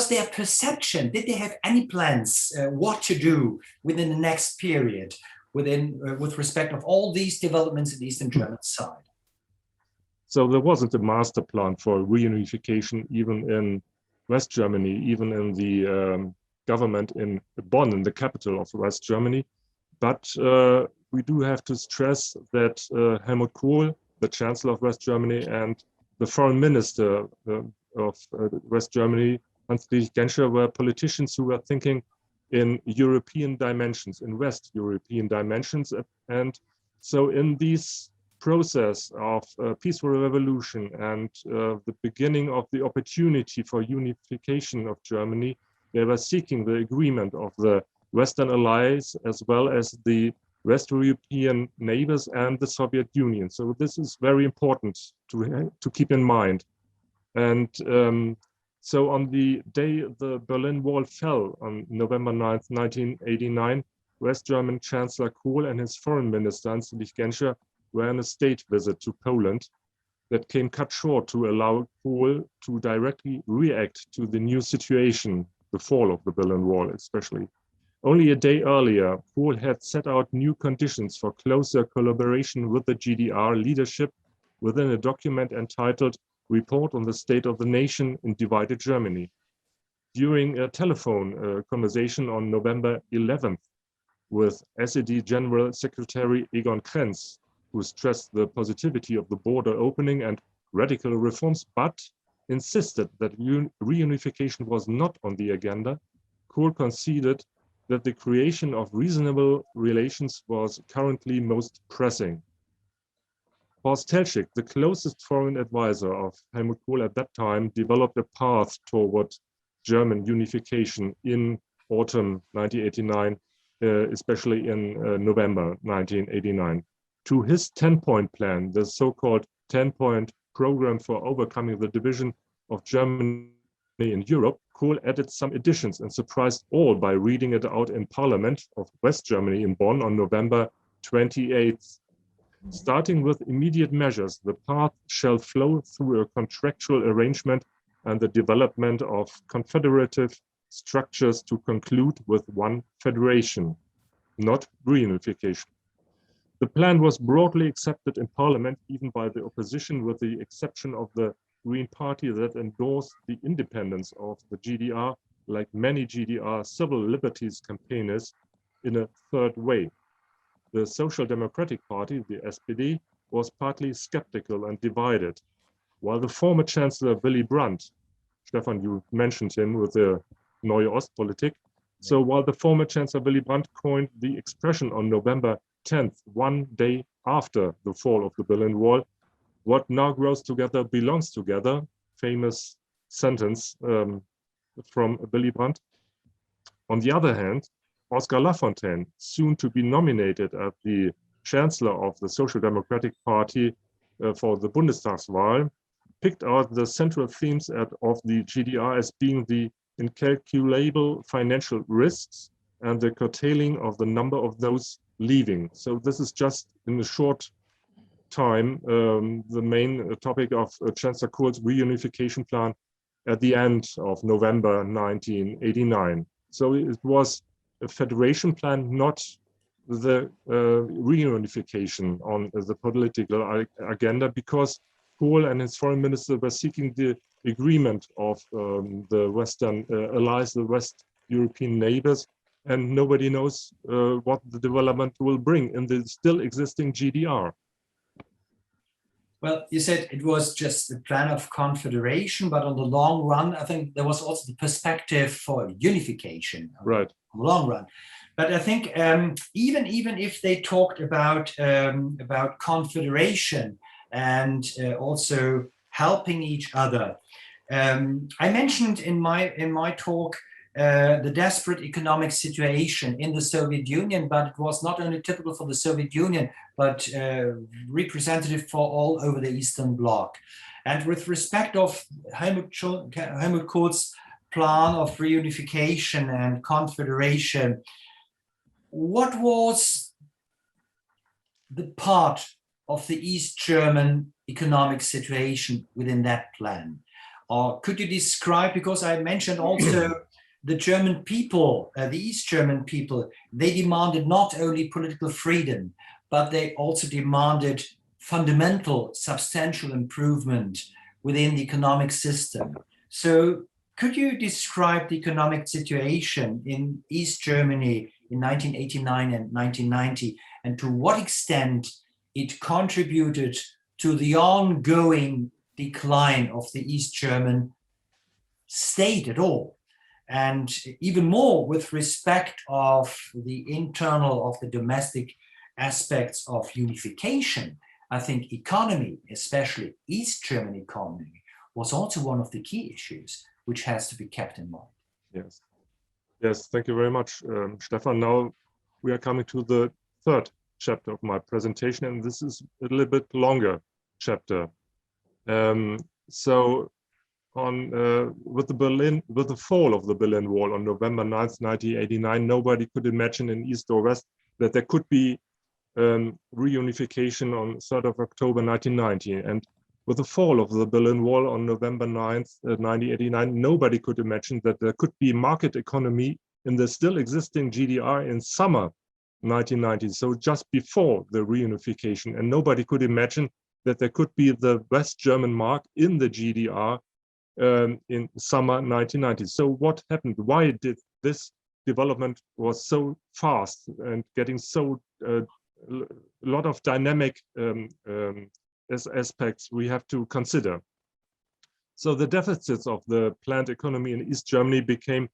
their perception? Did they have any plans what to do within the next period, with respect of all these developments in the Eastern German side? So there wasn't a master plan for reunification, even in West Germany, even in the government in Bonn, in the capital of West Germany. But we do have to stress that Helmut Kohl, the Chancellor of West Germany, and the Foreign Minister of West Germany, Hans-Dietrich Genscher, were politicians who were thinking in European dimensions, in West European dimensions. And so in this process of peaceful revolution and the beginning of the opportunity for unification of Germany, they were seeking the agreement of the Western allies as well as the West European neighbors and the Soviet Union. So this is very important to keep in mind. And so on the day the Berlin Wall fell on November 9th, 1989, West German Chancellor Kohl and his foreign minister, Hans-Dietrich Genscher, were on a state visit to Poland that came cut short to allow Kohl to directly react to the new situation, the fall of the Berlin Wall especially. Only a day earlier, Kohl had set out new conditions for closer collaboration with the GDR leadership within a document entitled Report on the State of the Nation in Divided Germany. During a telephone conversation on November 11th with SED General Secretary Egon Krenz, who stressed the positivity of the border opening and radical reforms, but insisted that reunification was not on the agenda, Kohl conceded that the creation of reasonable relations was currently most pressing. Horst Telschik, the closest foreign advisor of Helmut Kohl at that time, developed a path toward German unification in autumn 1989, especially in November 1989. To his 10-point plan, the so-called 10-point program for overcoming the division of Germany in Europe, Kohl added some additions and surprised all by reading it out in Parliament of West Germany in Bonn on November 28th. Starting with immediate measures, the path shall flow through a contractual arrangement and the development of confederative structures to conclude with one federation, not reunification. The plan was broadly accepted in Parliament, even by the opposition, with the exception of the Green Party that endorsed the independence of the GDR, like many GDR civil liberties campaigners, in a third way. The Social Democratic Party, the SPD, was partly skeptical and divided, while the former Chancellor Willy Brandt, Stefan, you mentioned him with the Neue Ostpolitik. So while the former Chancellor Willy Brandt coined the expression on November 10th, one day after the fall of the Berlin Wall, what now grows together belongs together, famous sentence from Willy Brandt. On the other hand, Oskar Lafontaine, soon to be nominated as the Chancellor of the Social Democratic Party for the Bundestagswahl, picked out the central themes of the GDR as being the incalculable financial risks and the curtailing of the number of those leaving. So this is just in a short time the main topic of Chancellor Kohl's reunification plan at the end of November 1989. So it was a federation plan, not the reunification on the political agenda, because Kohl and his foreign minister were seeking the agreement of the Western allies, the West European neighbors, and nobody knows what the development will bring in the still existing GDR. Well, you said it was just the plan of confederation, but on the long run, I think there was also the perspective for unification. Right. On the long run. But I think even if they talked about confederation and also helping each other, I mentioned in my talk the desperate economic situation in the Soviet Union, but it was not only typical for the Soviet Union, but representative for all over the Eastern Bloc. And with respect of Helmut Kohl's plan of reunification and confederation, what was the part of the East German economic situation within that plan? Or could you describe, because I mentioned also the German people, the East German people, they demanded not only political freedom, but they also demanded fundamental, substantial improvement within the economic system. So could you describe the economic situation in East Germany in 1989 and 1990, and to what extent it contributed to the ongoing decline of the East German state at all? And even more with respect of the internal, of the domestic aspects of unification, I think economy, especially East German economy, was also one of the key issues which has to be kept in mind. Yes. Yes, thank you very much, Stefan. Now we are coming to the third chapter of my presentation, and this is a little bit longer chapter. With the fall of the Berlin Wall on November 9th, 1989, nobody could imagine in East or West that there could be reunification on 3rd of October 1990. And with the fall of the Berlin Wall on November 9th, 1989, nobody could imagine that there could be market economy in the still existing GDR in summer 1990, so just before the reunification. And nobody could imagine that there could be the West German mark in the GDR in summer 1990. So what happened? Why did this development was so fast and getting so lot of dynamic aspects we have to consider? So the deficits of the planned economy in East Germany became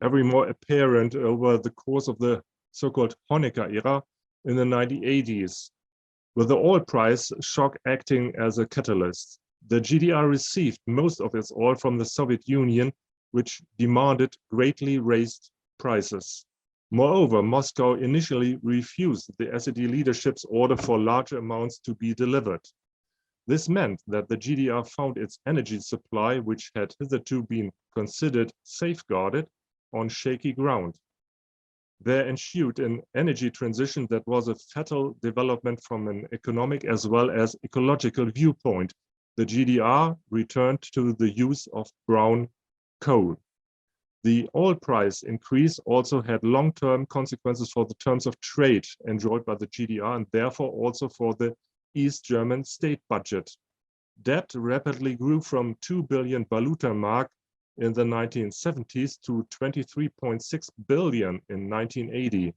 ever more apparent over the course of the so-called Honecker era in the 1980s. with the oil price shock acting as a catalyst. The GDR received most of its oil from the Soviet Union, which demanded greatly raised prices. Moreover, Moscow initially refused the SED leadership's order for large amounts to be delivered. This meant that the GDR found its energy supply, which had hitherto been considered safeguarded, on shaky ground. There ensued an energy transition that was a fatal development from an economic as well as ecological viewpoint. The GDR returned to the use of brown coal. The oil price increase also had long-term consequences for the terms of trade enjoyed by the GDR and therefore also for the East German state budget. Debt rapidly grew from 2 billion Valuta mark in the 1970s to 23.6 billion in 1980.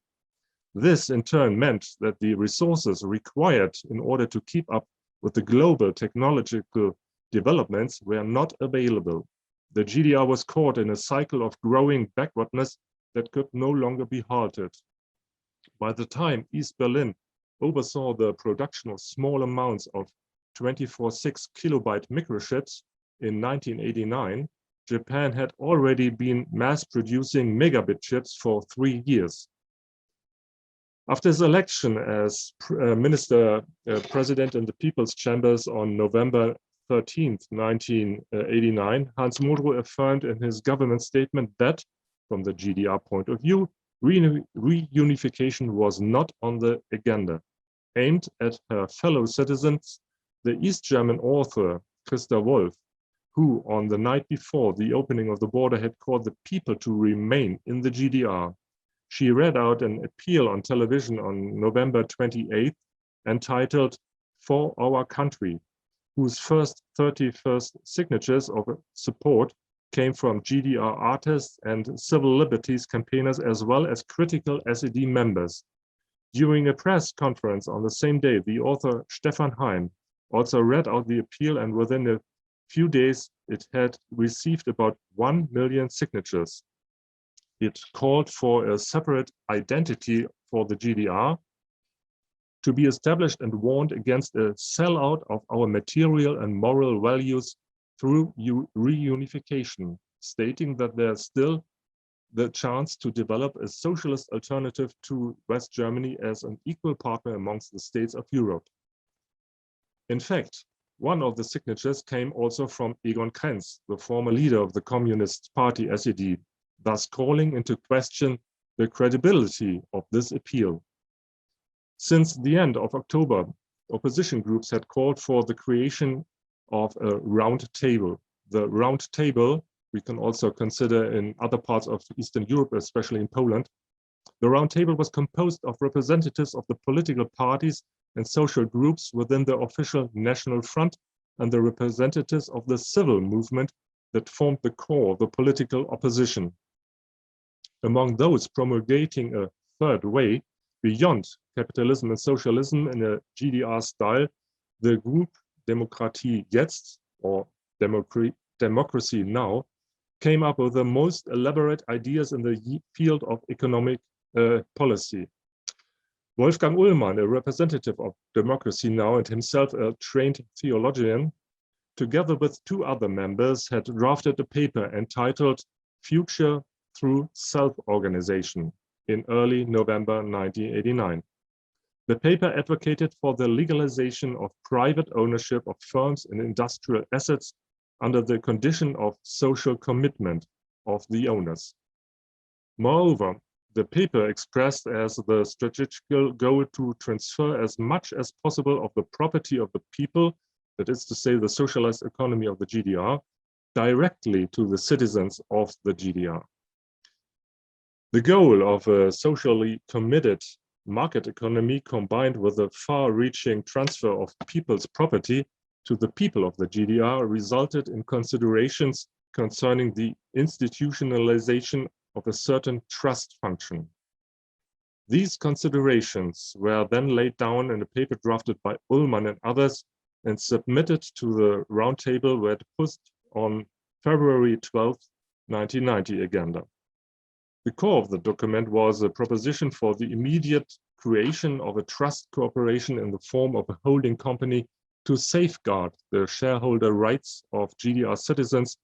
This in turn meant that the resources required in order to keep up with the global technological developments were not available. The GDR was caught in a cycle of growing backwardness that could no longer be halted. By the time East Berlin oversaw the production of small amounts of 24/6 kilobyte microchips in 1989, Japan had already been mass producing megabit chips for 3 years. After his election as President in the People's Chambers on November 13, 1989, Hans Modrow affirmed in his government statement that, from the GDR point of view, reunification was not on the agenda. Aimed at her fellow citizens, the East German author Christa Wolf, who on the night before the opening of the border had called the people to remain in the GDR, she read out an appeal on television on November 28th entitled "For Our Country," whose first 31st signatures of support came from GDR artists and civil liberties campaigners as well as critical SED members. During a press conference on the same day, the author Stefan also read out the appeal, and within a few days it had received about 1 million signatures. It called for a separate identity for the GDR to be established and warned against a sellout of our material and moral values through reunification, stating that there's still the chance to develop a socialist alternative to West Germany as an equal partner amongst the states of Europe. In fact, one of the signatures came also from Egon Krenz, the former leader of the Communist Party SED, thus calling into question the credibility of this appeal. Since the end of October, opposition groups had called for the creation of a round table. The round table we can also consider in other parts of Eastern Europe, especially in Poland. The round table was composed of representatives of the political parties and social groups within the official National Front and the representatives of the civil movement that formed the core of the political opposition. Among those promulgating a third way beyond capitalism and socialism in a GDR style, the group Demokratie Jetzt, or Democracy Now, came up with the most elaborate ideas in the field of economic policy. Wolfgang Ullmann, a representative of Democracy Now and himself a trained theologian, together with 2 other members, had drafted a paper entitled "Future Through Self-Organization" in early November 1989. The paper advocated for the legalization of private ownership of firms and industrial assets under the condition of social commitment of the owners. Moreover, the paper expressed as the strategic goal to transfer as much as possible of the property of the people, that is to say the socialized economy of the GDR, directly to the citizens of the GDR. The goal of a socially committed market economy combined with a far-reaching transfer of people's property to the people of the GDR resulted in considerations concerning the institutionalization of a certain trust function. These considerations were then laid down in a paper drafted by Ullmann and others and submitted to the roundtable, where it put on February 12, 1990 agenda. The core of the document was a proposition for the immediate creation of a trust cooperation in the form of a holding company to safeguard the shareholder rights of GDR citizens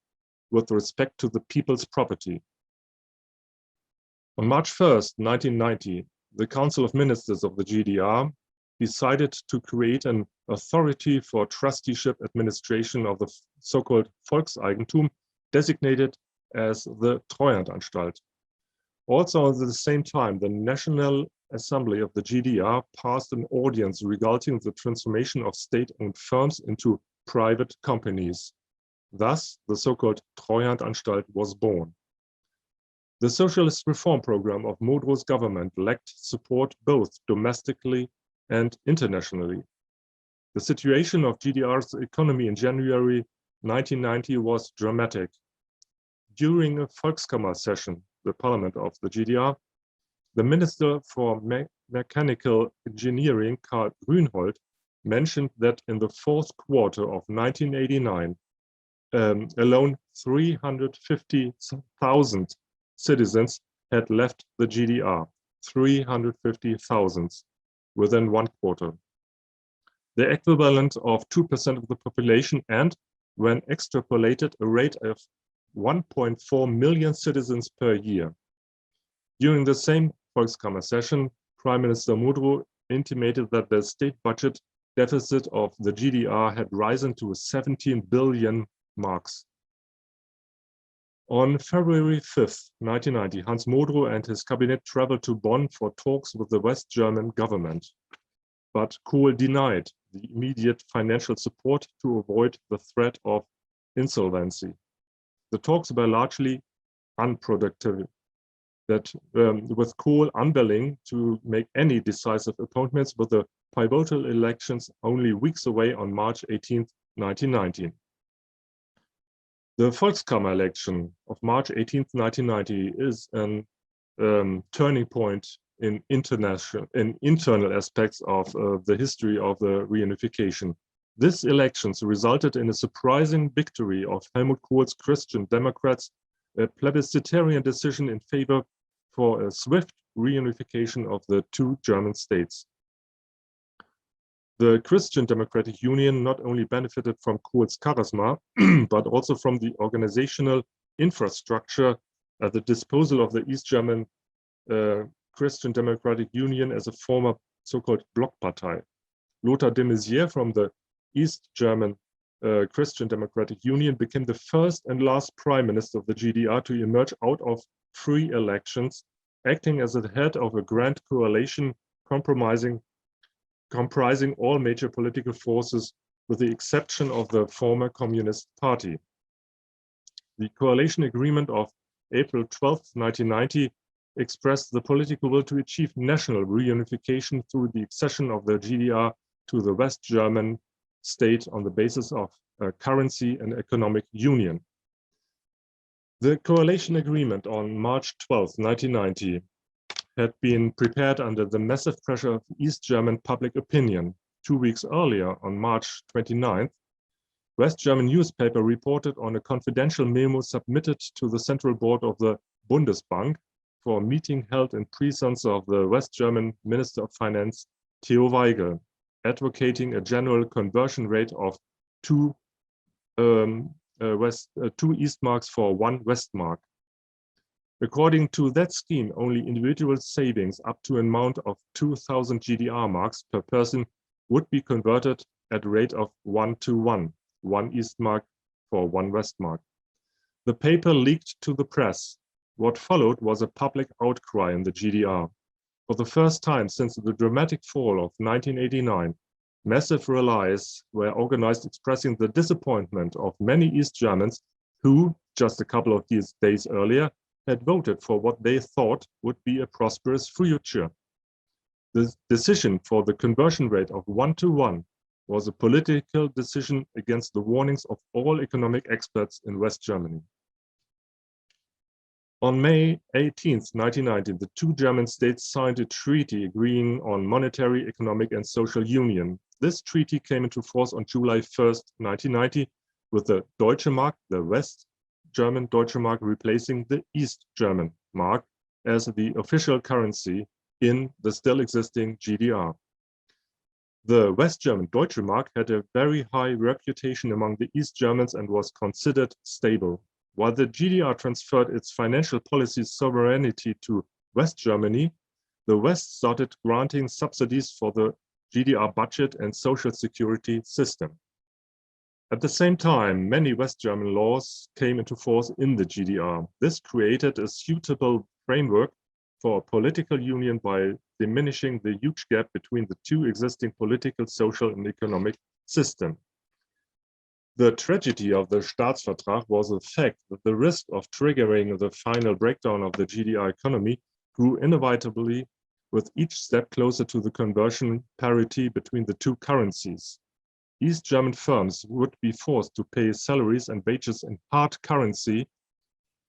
with respect to the people's property. On March 1st, 1990, the Council of Ministers of the GDR decided to create an authority for trusteeship administration of the so-called Volkseigentum, designated as the Treuhandanstalt. Also at the same time, the National Assembly of the GDR passed an ordinance regarding the transformation of state-owned firms into private companies. Thus, the so-called Treuhandanstalt was born. The socialist reform program of Modro's government lacked support both domestically and internationally. The situation of GDR's economy in January 1990 was dramatic. During a Volkskammer session, the parliament of the GDR, the Minister for Mechanical Engineering, Karl Grünhold, mentioned that in the fourth quarter of 1989, alone 350,000 citizens had left the GDR, 350,000 within one quarter. The equivalent of 2% of the population, and when extrapolated, a rate of 1.4 million citizens per year. During the same Volkskammer session, Prime Minister Modro intimated that the state budget deficit of the GDR had risen to 17 billion marks. On February 5th, 1990, Hans Modrow and his cabinet traveled to Bonn for talks with the West German government. But Kohl denied the immediate financial support to avoid the threat of insolvency. The talks were largely unproductive, with Kohl unwilling to make any decisive appointments, with the pivotal elections only weeks away on March 18, 1990. The Volkskammer election of March 18, 1990 is an turning point in internal aspects of the history of the reunification. This elections resulted in a surprising victory of Helmut Kohl's Christian Democrats, a plebiscitarian decision in favor for a swift reunification of the two German states. The Christian Democratic Union not only benefited from Kohl's charisma, but also from the organizational infrastructure at the disposal of the East German Christian Democratic Union as a former so-called Blockpartei. Lothar de Maizière from the East German Christian Democratic Union became the first and last prime minister of the GDR to emerge out of free elections, acting as the head of a grand coalition comprising all major political forces with the exception of the former Communist Party. The coalition agreement of April 12, 1990 expressed the political will to achieve national reunification through the accession of the GDR to the West German state on the basis of a currency and economic union. The coalition agreement on March 12, 1990 had been prepared under the massive pressure of East German public opinion. 2 weeks earlier, on March 29th, West German newspaper reported on a confidential memo submitted to the Central Board of the Bundesbank for a meeting held in presence of the West German Minister of Finance, Theo Weigel, advocating a general conversion rate of 2 Eastmarks for 1 Westmark. According to that scheme, only individual savings up to an amount of 2,000 GDR marks per person would be converted at a rate of 1:1, 1 Eastmark for 1 Westmark. The paper leaked to the press. What followed was a public outcry in the GDR. For the first time since the dramatic fall of 1989, massive rallies were organized expressing the disappointment of many East Germans who, just a couple of days earlier, had voted for what they thought would be a prosperous future. The decision for the conversion rate of 1:1 was a political decision against the warnings of all economic experts in West Germany. On May 18, 1990, the two German states signed a treaty agreeing on monetary, economic, and social union. This treaty came into force on July 1st, 1990, with the Deutsche Mark, the West German Deutsche Mark, replacing the East German Mark, as the official currency in the still existing GDR. The West German Deutsche Mark had a very high reputation among the East Germans and was considered stable. While the GDR transferred its financial policy sovereignty to West Germany, the West started granting subsidies for the GDR budget and social security system. At the same time, many West German laws came into force in the GDR. This created a suitable framework for a political union by diminishing the huge gap between the two existing political, social, and economic systems. The tragedy of the Staatsvertrag was the fact that the risk of triggering the final breakdown of the GDR economy grew inevitably with each step closer to the conversion parity between the two currencies. East German firms would be forced to pay salaries and wages in hard currency,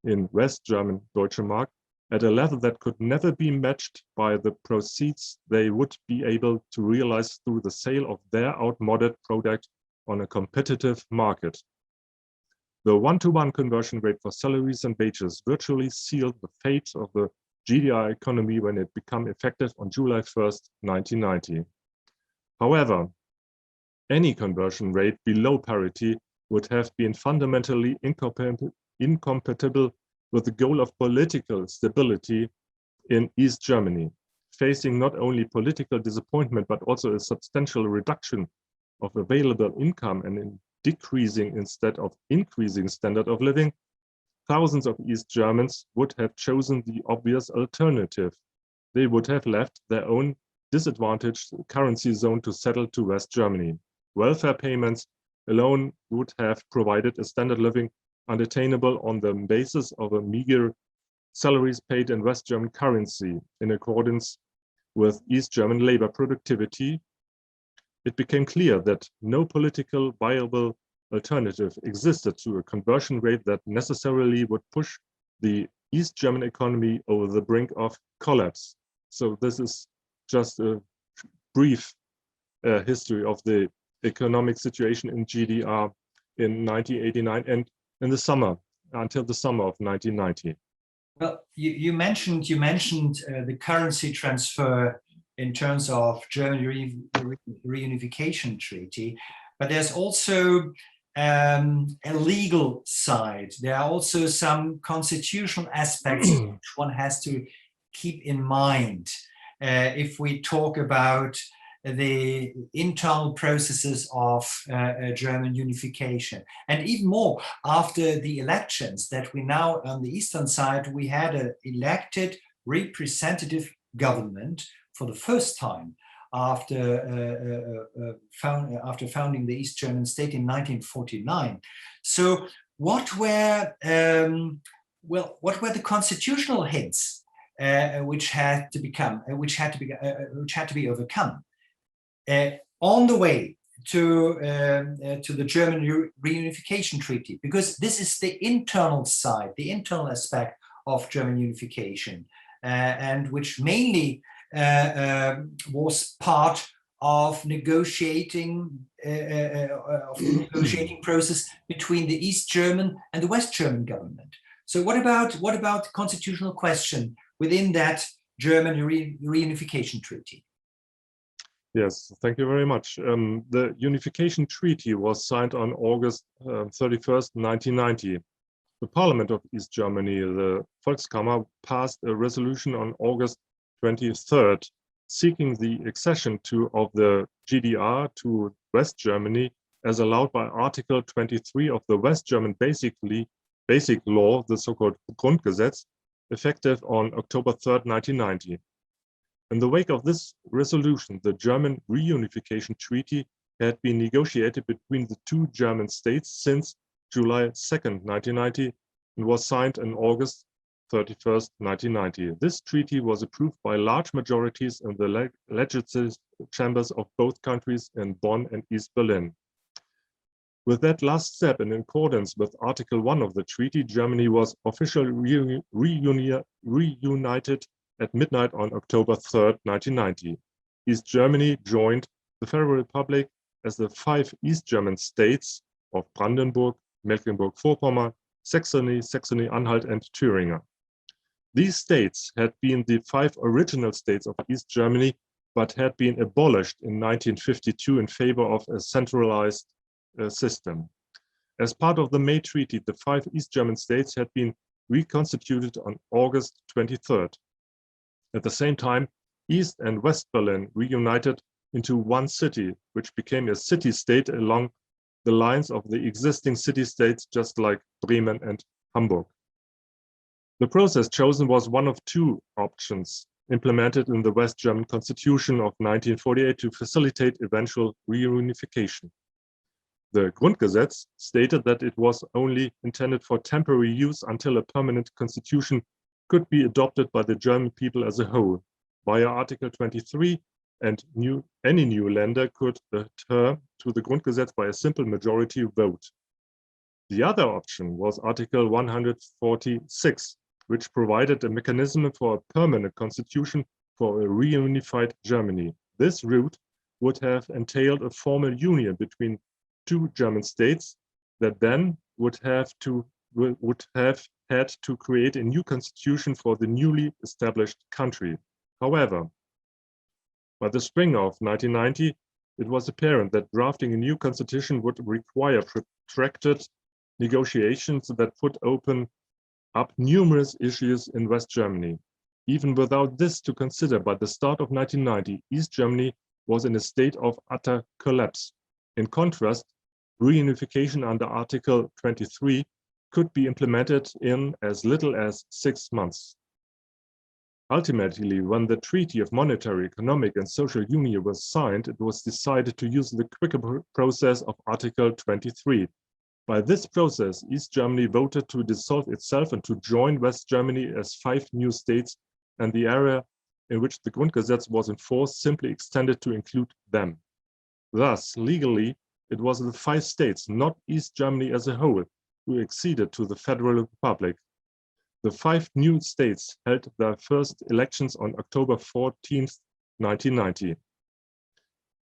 in West German Deutsche Mark, at a level that could never be matched by the proceeds they would be able to realize through the sale of their outmoded product on a competitive market. The one-to-one conversion rate for salaries and wages virtually sealed the fate of the GDR economy when it became effective on July 1st, 1990. However, any conversion rate below parity would have been fundamentally incompatible with the goal of political stability in East Germany, facing not only political disappointment, but also a substantial reduction of available income and in decreasing instead of increasing standard of living. Thousands of East Germans would have chosen the obvious alternative. They would have left their own disadvantaged currency zone to settle to West Germany. Welfare payments alone would have provided a standard living unattainable on the basis of a meager salaries paid in West German currency in accordance with East German labor productivity. It became clear that no political viable alternative existed to a conversion rate that necessarily would push the East German economy over the brink of collapse. So this is just a brief history of the economic situation in GDR in 1989 and in the summer, until the summer of 1990. Well, you mentioned the currency transfer in terms of German Reunification Treaty, but there's also a legal side. There are also some constitutional aspects which one has to keep in mind if we talk about the internal processes of German unification. And even more, after the elections that we now on the eastern side, we had an elected representative government for the first time after founding the East German state in 1949. So what were the constitutional hints which had to be overcome on the way to the German Reunification Treaty? Because this is the internal side, the internal aspect of German unification, and which mainly was part of negotiating process between the East German and the West German government. So what about constitutional question within that German Reunification Treaty? Yes, thank you very much. The Unification Treaty was signed on August 31st, 1990. The Parliament of East Germany, the Volkskammer, passed a resolution on August 23rd, seeking the accession of the GDR to West Germany as allowed by Article 23 of the West German Basic Law, the so-called Grundgesetz, effective on October 3rd, 1990. In the wake of this resolution, the German Reunification Treaty had been negotiated between the two German states since July 2nd, 1990, and was signed on August 31st, 1990. This treaty was approved by large majorities in the legislative chambers of both countries in Bonn and East Berlin. With that last step, in accordance with Article 1 of the treaty, Germany was officially reunited at midnight on October 3rd, 1990. East Germany joined the Federal Republic as the 5 East German states of Brandenburg, Mecklenburg-Vorpommern, Saxony, Saxony-Anhalt, and Thuringia. These states had been the 5 original states of East Germany, but had been abolished in 1952 in favor of a centralized system. As part of the May Treaty, the 5 East German states had been reconstituted on August 23rd. At the same time, East and West Berlin reunited into one city, which became a city-state along the lines of the existing city-states, just like Bremen and Hamburg. The process chosen was one of 2 options implemented in the West German Constitution of 1948 to facilitate eventual reunification. The Grundgesetz stated that it was only intended for temporary use until a permanent constitution could be adopted by the German people as a whole. Via Article 23, and any new Länder could adhere to the Grundgesetz by a simple majority vote. The other option was Article 146, which provided a mechanism for a permanent constitution for a reunified Germany. This route would have entailed a formal union between 2 German states that then would have had to create a new constitution for the newly established country. However, by the spring of 1990, it was apparent that drafting a new constitution would require protracted negotiations that would open up numerous issues in West Germany. Even without this to consider, by the start of 1990, East Germany was in a state of utter collapse. In contrast, reunification under Article 23 could be implemented in as little as 6 months. Ultimately, when the Treaty of Monetary, Economic and Social Union was signed, it was decided to use the quicker process of Article 23. By this process, East Germany voted to dissolve itself and to join West Germany as 5 new states, and the area in which the Grundgesetz was enforced simply extended to include them. Thus, legally, it was the 5 states, not East Germany as a whole, who acceded to the Federal Republic. The 5 new states held their first elections on October 14, 1990.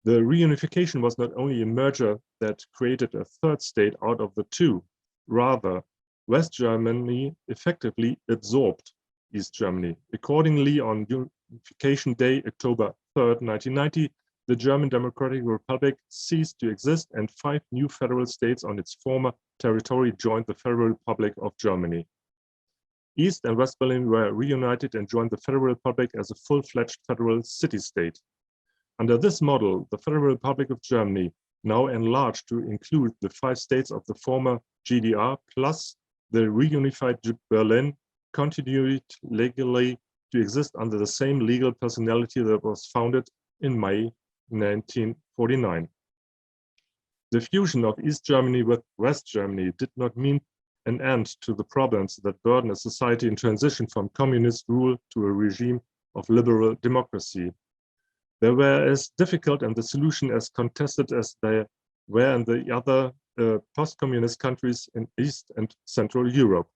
The reunification was not only a merger that created a 3rd state out of the 2, rather, West Germany effectively absorbed East Germany. Accordingly, on Unification Day, October 3rd, 1990, the German Democratic Republic ceased to exist and 5 new federal states on its former territory joined the Federal Republic of Germany. East and West Berlin were reunited and joined the Federal Republic as a full-fledged federal city-state. Under this model, the Federal Republic of Germany, now enlarged to include the 5 states of the former GDR plus the reunified Berlin, continued legally to exist under the same legal personality that was founded in May 1949. The fusion of East Germany with West Germany did not mean an end to the problems that burden a society in transition from communist rule to a regime of liberal democracy. They were as difficult and the solution as contested as they were in the other post-communist countries in East and Central Europe.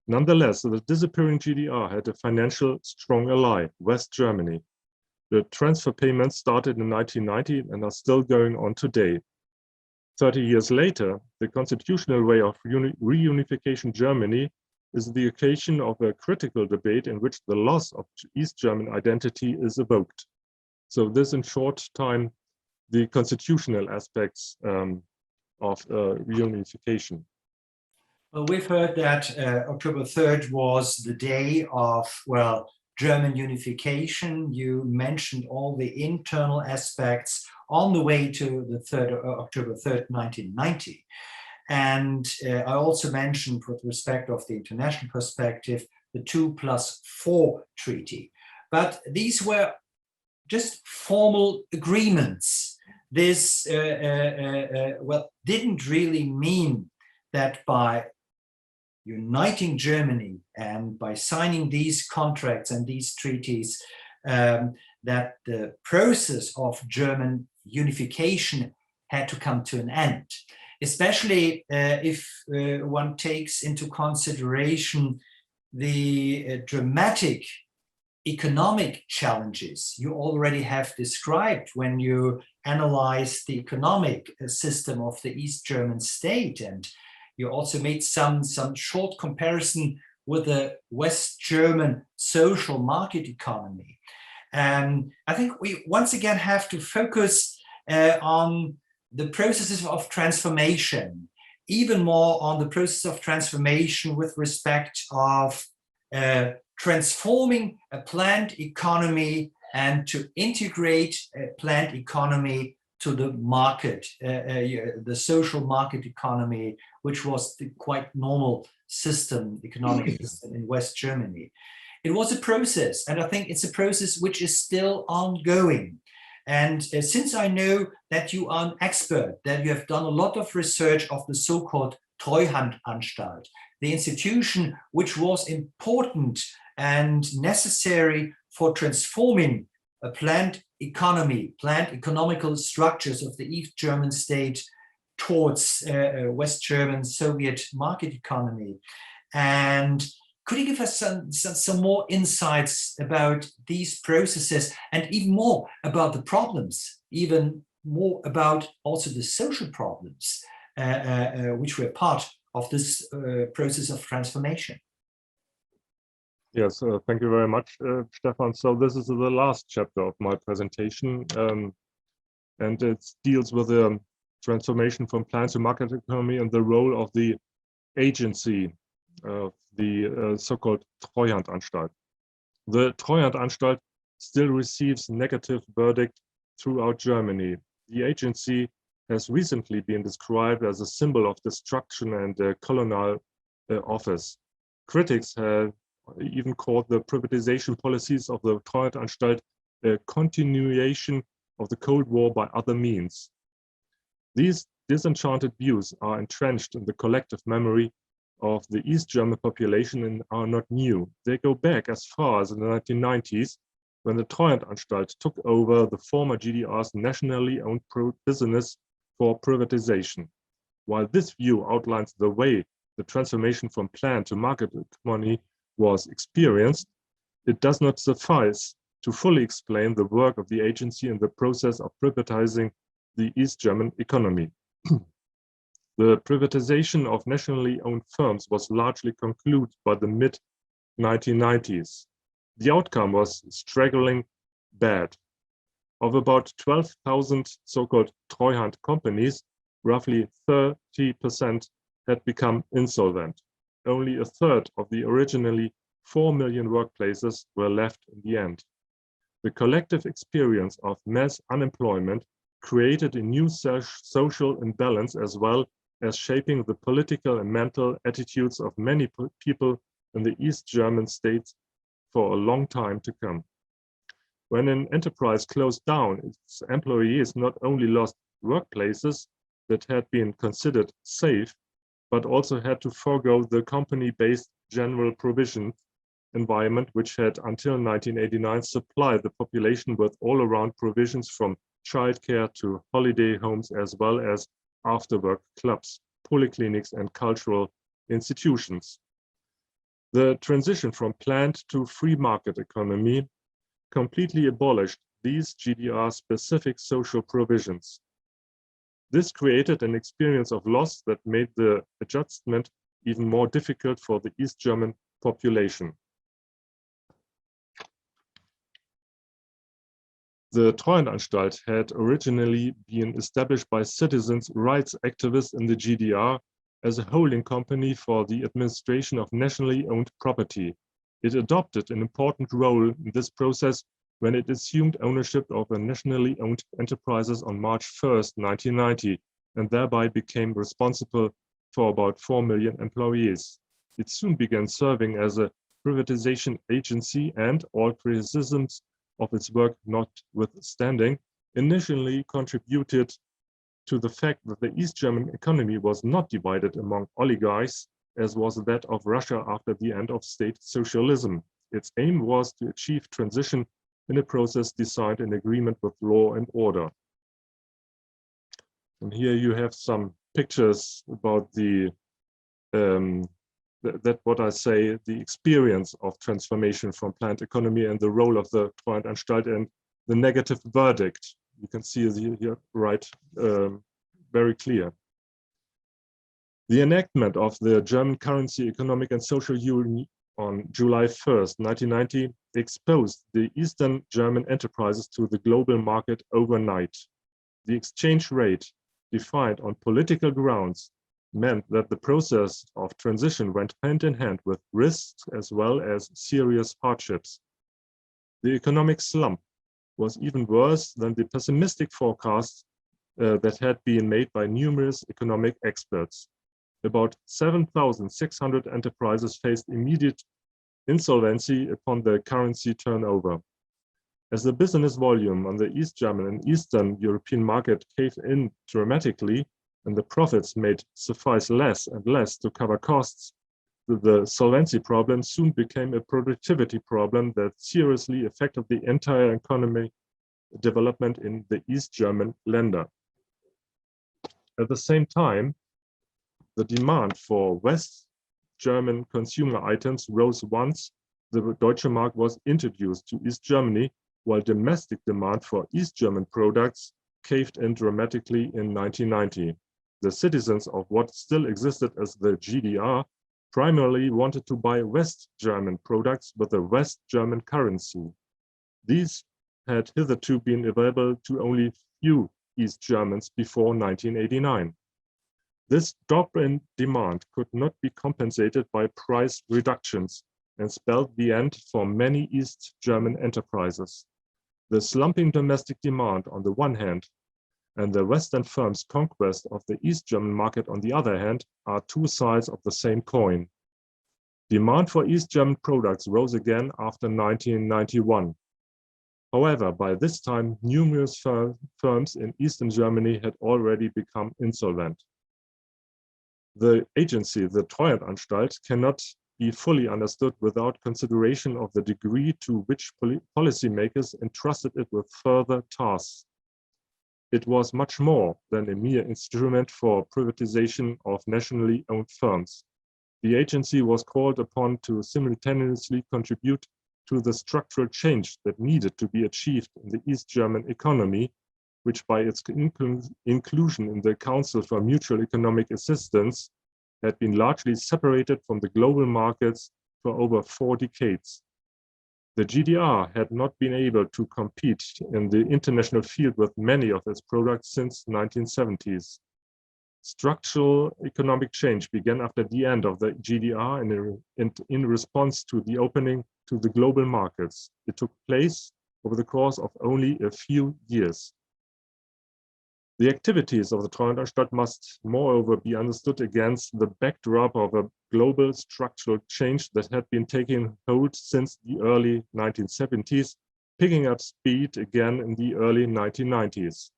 Nonetheless, the disappearing GDR had a financial strong ally, West Germany. The transfer payments started in 1990 and are still going on today. 30 years later, the constitutional way of reunification Germany is the occasion of a critical debate in which the loss of East German identity is evoked. So this, in short time, the constitutional aspects of reunification. Well, we've heard that October 3rd was the day of, well, German unification. You mentioned all the internal aspects on the way to the October 3rd, 1990. And I also mentioned, with respect of the international perspective, the 2+4 treaty. But these were just formal agreements. This, well, didn't really mean that by uniting Germany and by signing these contracts and these treaties, that the process of German unification had to come to an end, especially if one takes into consideration the dramatic economic challenges you already have described when you analyze the economic system of the East German state. And you also made some short comparison with the West German social market economy. I think we once again have to focus on the processes of transformation, even more on the process of transformation with respect of transforming a planned economy and to integrate a planned economy to the market, the social market economy, which was the quite normal system, economic system in West Germany. It was a process, and I think it's a process which is still ongoing. And since I know that you are an expert, that you have done a lot of research of the so-called Treuhandanstalt, the institution which was important and necessary for transforming a planned economy, planned economical structures of the East German state towards West German Soviet market economy. And could you give us some more insights about these processes, and even more about the problems, even more about also the social problems, which were part of this process of transformation? Yes, thank you very much, Stefan. So this is the last chapter of my presentation, and it deals with the transformation from planned to market economy and the role of the agency of the so-called Treuhandanstalt. The Treuhandanstalt still receives negative verdict throughout Germany. The agency has recently been described as a symbol of destruction and a colonial office. Critics have even called the privatization policies of the Treuhandanstalt a continuation of the Cold War by other means. These disenchanted views are entrenched in the collective memory of the East German population and are not new. They go back as far as the 1990s, when the Treuhandanstalt took over the former GDR's nationally owned business for privatization. While this view outlines the way the transformation from planned to market economy was experienced, it does not suffice to fully explain the work of the agency in the process of privatizing the East German economy. The privatization of nationally owned firms was largely concluded by the mid-1990s. The outcome was straggling bad. Of about 12,000 so-called Treuhand companies, roughly 30% had become insolvent. Only a third of the originally 4 million workplaces were left in the end. The collective experience of mass unemployment created a new social imbalance, as well as shaping the political and mental attitudes of many people in the East German states for a long time to come. When an enterprise closed down, its employees not only lost workplaces that had been considered safe, but also had to forego the company-based general provision environment, which had until 1989 supplied the population with all-around provisions from childcare to holiday homes, as well as after-work clubs, polyclinics, and cultural institutions. The transition from planned to free market economy completely abolished these GDR-specific social provisions. This created an experience of loss that made the adjustment even more difficult for the East German population. The Treuhandanstalt had originally been established by citizens' rights activists in the GDR as a holding company for the administration of nationally owned property. It adopted an important role in this process when it assumed ownership of the nationally owned enterprises on March 1st, 1990, and thereby became responsible for about 4 million employees. It soon began serving as a privatization agency, and all criticisms of its work notwithstanding, initially contributed to the fact that the East German economy was not divided among oligarchs, as was that of Russia after the end of state socialism. Its aim was to achieve transition in a process designed in agreement with law and order. And here you have some pictures about the what I say, the experience of transformation from planned economy and the role of the Treuhandanstalt and the negative verdict. You can see here, right, very clear. The enactment of the German currency, economic and social on July 1st, 1990, exposed the Eastern German enterprises to the global market overnight. The exchange rate, defined on political grounds, meant that the process of transition went hand in hand with risks as well as serious hardships. The economic slump was even worse than the pessimistic forecasts that had been made by numerous economic experts. About 7,600 enterprises faced immediate insolvency upon the currency turnover. As the business volume on the East German and Eastern European market caved in dramatically, and the profits made suffice less and less to cover costs, the solvency problem soon became a productivity problem that seriously affected the entire economic development in the East German Länder. At the same time, the demand for West German consumer items rose once the Deutsche Mark was introduced to East Germany, while domestic demand for East German products caved in dramatically in 1990. The citizens of what still existed as the GDR primarily wanted to buy West German products with a West German currency. These had hitherto been available to only few East Germans before 1989. This drop in demand could not be compensated by price reductions and spelled the end for many East German enterprises. The slumping domestic demand on the one hand and the Western firms' conquest of the East German market on the other hand are two sides of the same coin. Demand for East German products rose again after 1991. However, by this time, numerous firms in Eastern Germany had already become insolvent. The agency, the Treuhandanstalt, cannot be fully understood without consideration of the degree to which policymakers entrusted it with further tasks. It was much more than a mere instrument for privatization of nationally owned firms. The agency was called upon to simultaneously contribute to the structural change that needed to be achieved in the East German economy, which by its inclusion in the Council for Mutual Economic Assistance had been largely separated from the global markets for over 4 decades. The GDR had not been able to compete in the international field with many of its products since the 1970s. Structural economic change began after the end of the GDR in response to the opening to the global markets. It took place over the course of only a few years. The activities of the Treuhandanstalt must, moreover, be understood against the backdrop of a global structural change that had been taking hold since the early 1970s, picking up speed again in the early 1990s.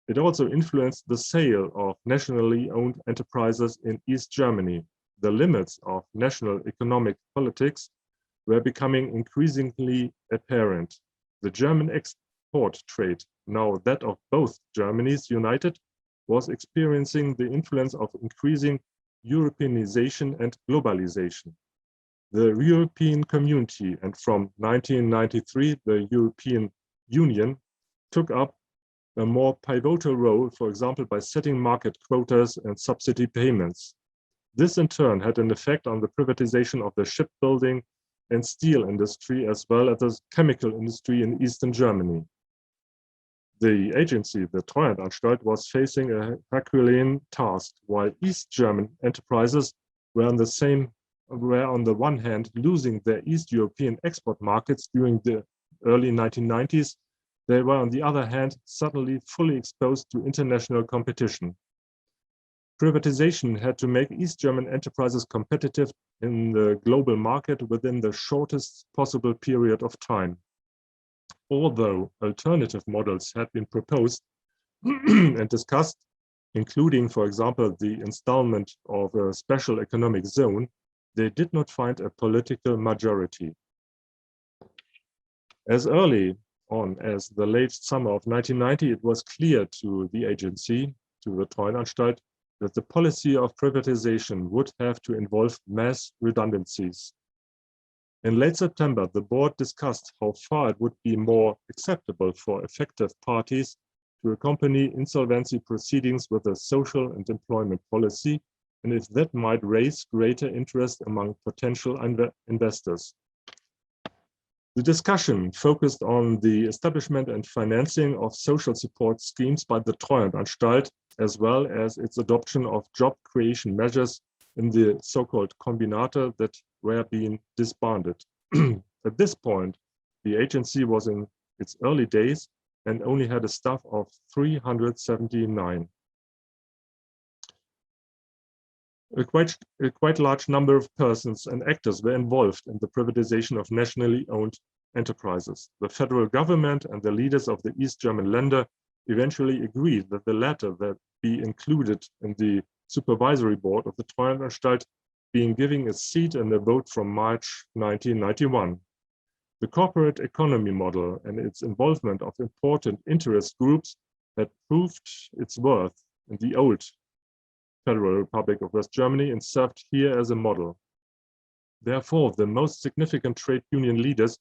It also influenced the sale of nationally owned enterprises in East Germany. The limits of national economic politics were becoming increasingly apparent. The German export trade, now that of both Germanys united, was experiencing the influence of increasing Europeanization and globalization. The European Community and from 1993 the European Union took up a more pivotal role, for example, by setting market quotas and subsidy payments. This in turn had an effect on the privatization of the shipbuilding and steel industry as well as the chemical industry in Eastern Germany. The agency, the Treuhandanstalt, was facing a Herculean task, while East German enterprises were on the one hand losing their East European export markets during the early 1990s. They were on the other hand suddenly fully exposed to international competition. Privatization had to make East German enterprises competitive in the global market within the shortest possible period of time. Although alternative models had been proposed and discussed, including, for example, the installment of a special economic zone, they did not find a political majority. As early on as the late summer of 1990, it was clear to the agency, to the Treuhandanstalt, that the policy of privatization would have to involve mass redundancies. In late September, the board discussed how far it would be more acceptable for affected parties to accompany insolvency proceedings with a social and employment policy and if that might raise greater interest among potential investors. The discussion focused on the establishment and financing of social support schemes by the Treuhandanstalt, as well as its adoption of job creation measures in the so-called Kombinate that were being disbanded. At this point, the agency was in its early days and only had a staff of 379. A quite large number of persons and actors were involved in the privatization of nationally owned enterprises. The federal government and the leaders of the East German Länder eventually agreed that the latter would be included in the supervisory board of the Treuhandanstalt, being given a seat in the vote from March 1991. The corporate economy model and its involvement of important interest groups had proved its worth in the old Federal Republic of West Germany and served here as a model. Therefore, the most significant trade union leaders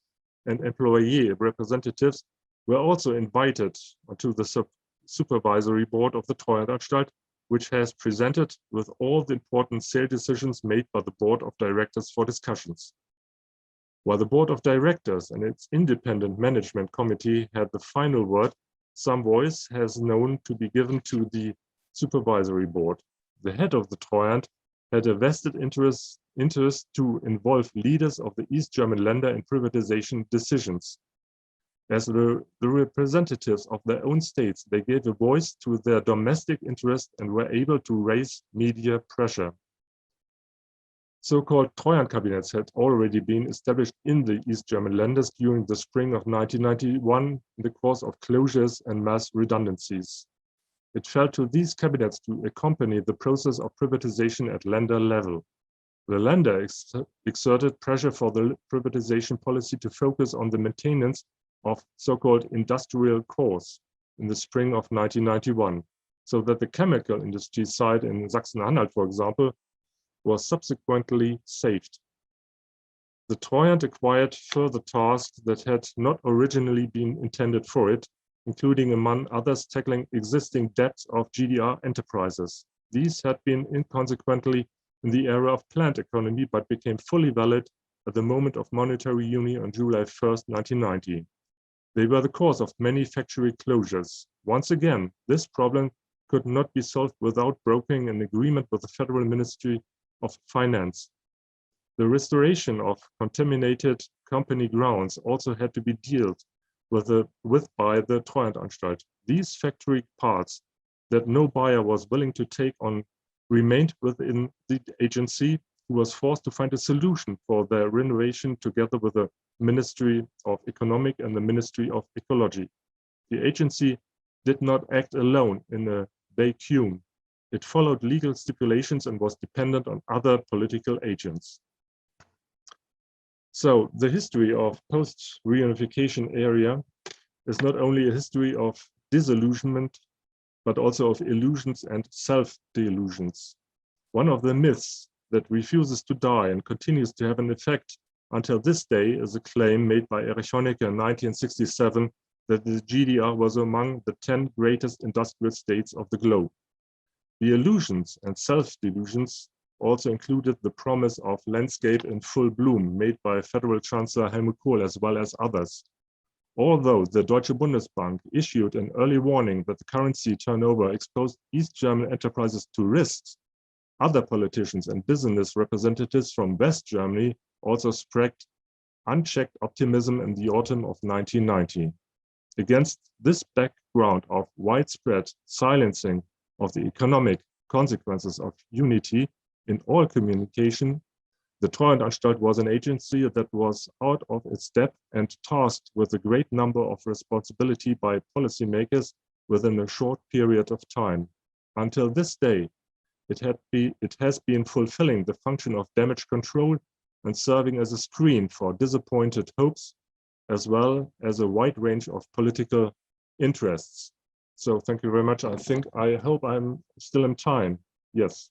and employee representatives were also invited to the supervisory board of the Treuhandanstalt, which has presented with all the important sale decisions made by the board of directors for discussions. While the board of directors and its independent management committee had the final word, some voice has known to be given to the supervisory board. The head of the Treuhand had a vested interest to involve leaders of the East German Länder in privatization decisions. As the representatives of their own states, they gave a voice to their domestic interest and were able to raise media pressure. So-called Treuhand cabinets had already been established in the East German Länders during the spring of 1991 in the course of closures and mass redundancies. It fell to these cabinets to accompany the process of privatization at Länder level. The Länder exerted pressure for the privatization policy to focus on the maintenance of so-called industrial cores in the spring of 1991, so that the chemical industry site in Sachsen-Anhalt, for example, was subsequently saved. The Treuhand acquired further tasks that had not originally been intended for it, including, among others, tackling existing debts of GDR enterprises. These had been inconsequently in the era of planned economy, but became fully valid at the moment of monetary union on July 1st, 1990. They were the cause of many factory closures. Once again, this problem could not be solved without brokering an agreement with the Federal Ministry of Finance. The restoration of contaminated company grounds also had to be dealt with by the Treuhandanstalt. These factory parts that no buyer was willing to take on remained within the agency, who was forced to find a solution for their renovation together with the Ministry of Economic and the Ministry of Ecology. The agency did not act alone in a vacuum. It followed legal stipulations and was dependent on other political agents. So the history of post-reunification area is not only a history of disillusionment, but also of illusions and self-delusions. One of the myths that refuses to die and continues to have an effect until this day is a claim made by Erich Honecker in 1967 that the GDR was among the 10 greatest industrial states of the globe. The illusions and self-delusions also included the promise of landscape in full bloom made by Federal Chancellor Helmut Kohl as well as others. Although the Deutsche Bundesbank issued an early warning that the currency turnover exposed East German enterprises to risks, other politicians and business representatives from West Germany also spread unchecked optimism in the autumn of 1990. Against this background of widespread silencing of the economic consequences of unity in all communication, the Treuhandanstalt was an agency that was out of its depth and tasked with a great number of responsibility by policymakers within a short period of time. Until this day, it has been fulfilling the function of damage control and serving as a screen for disappointed hopes, as well as a wide range of political interests. So thank you very much. I hope I'm still in time. Yes.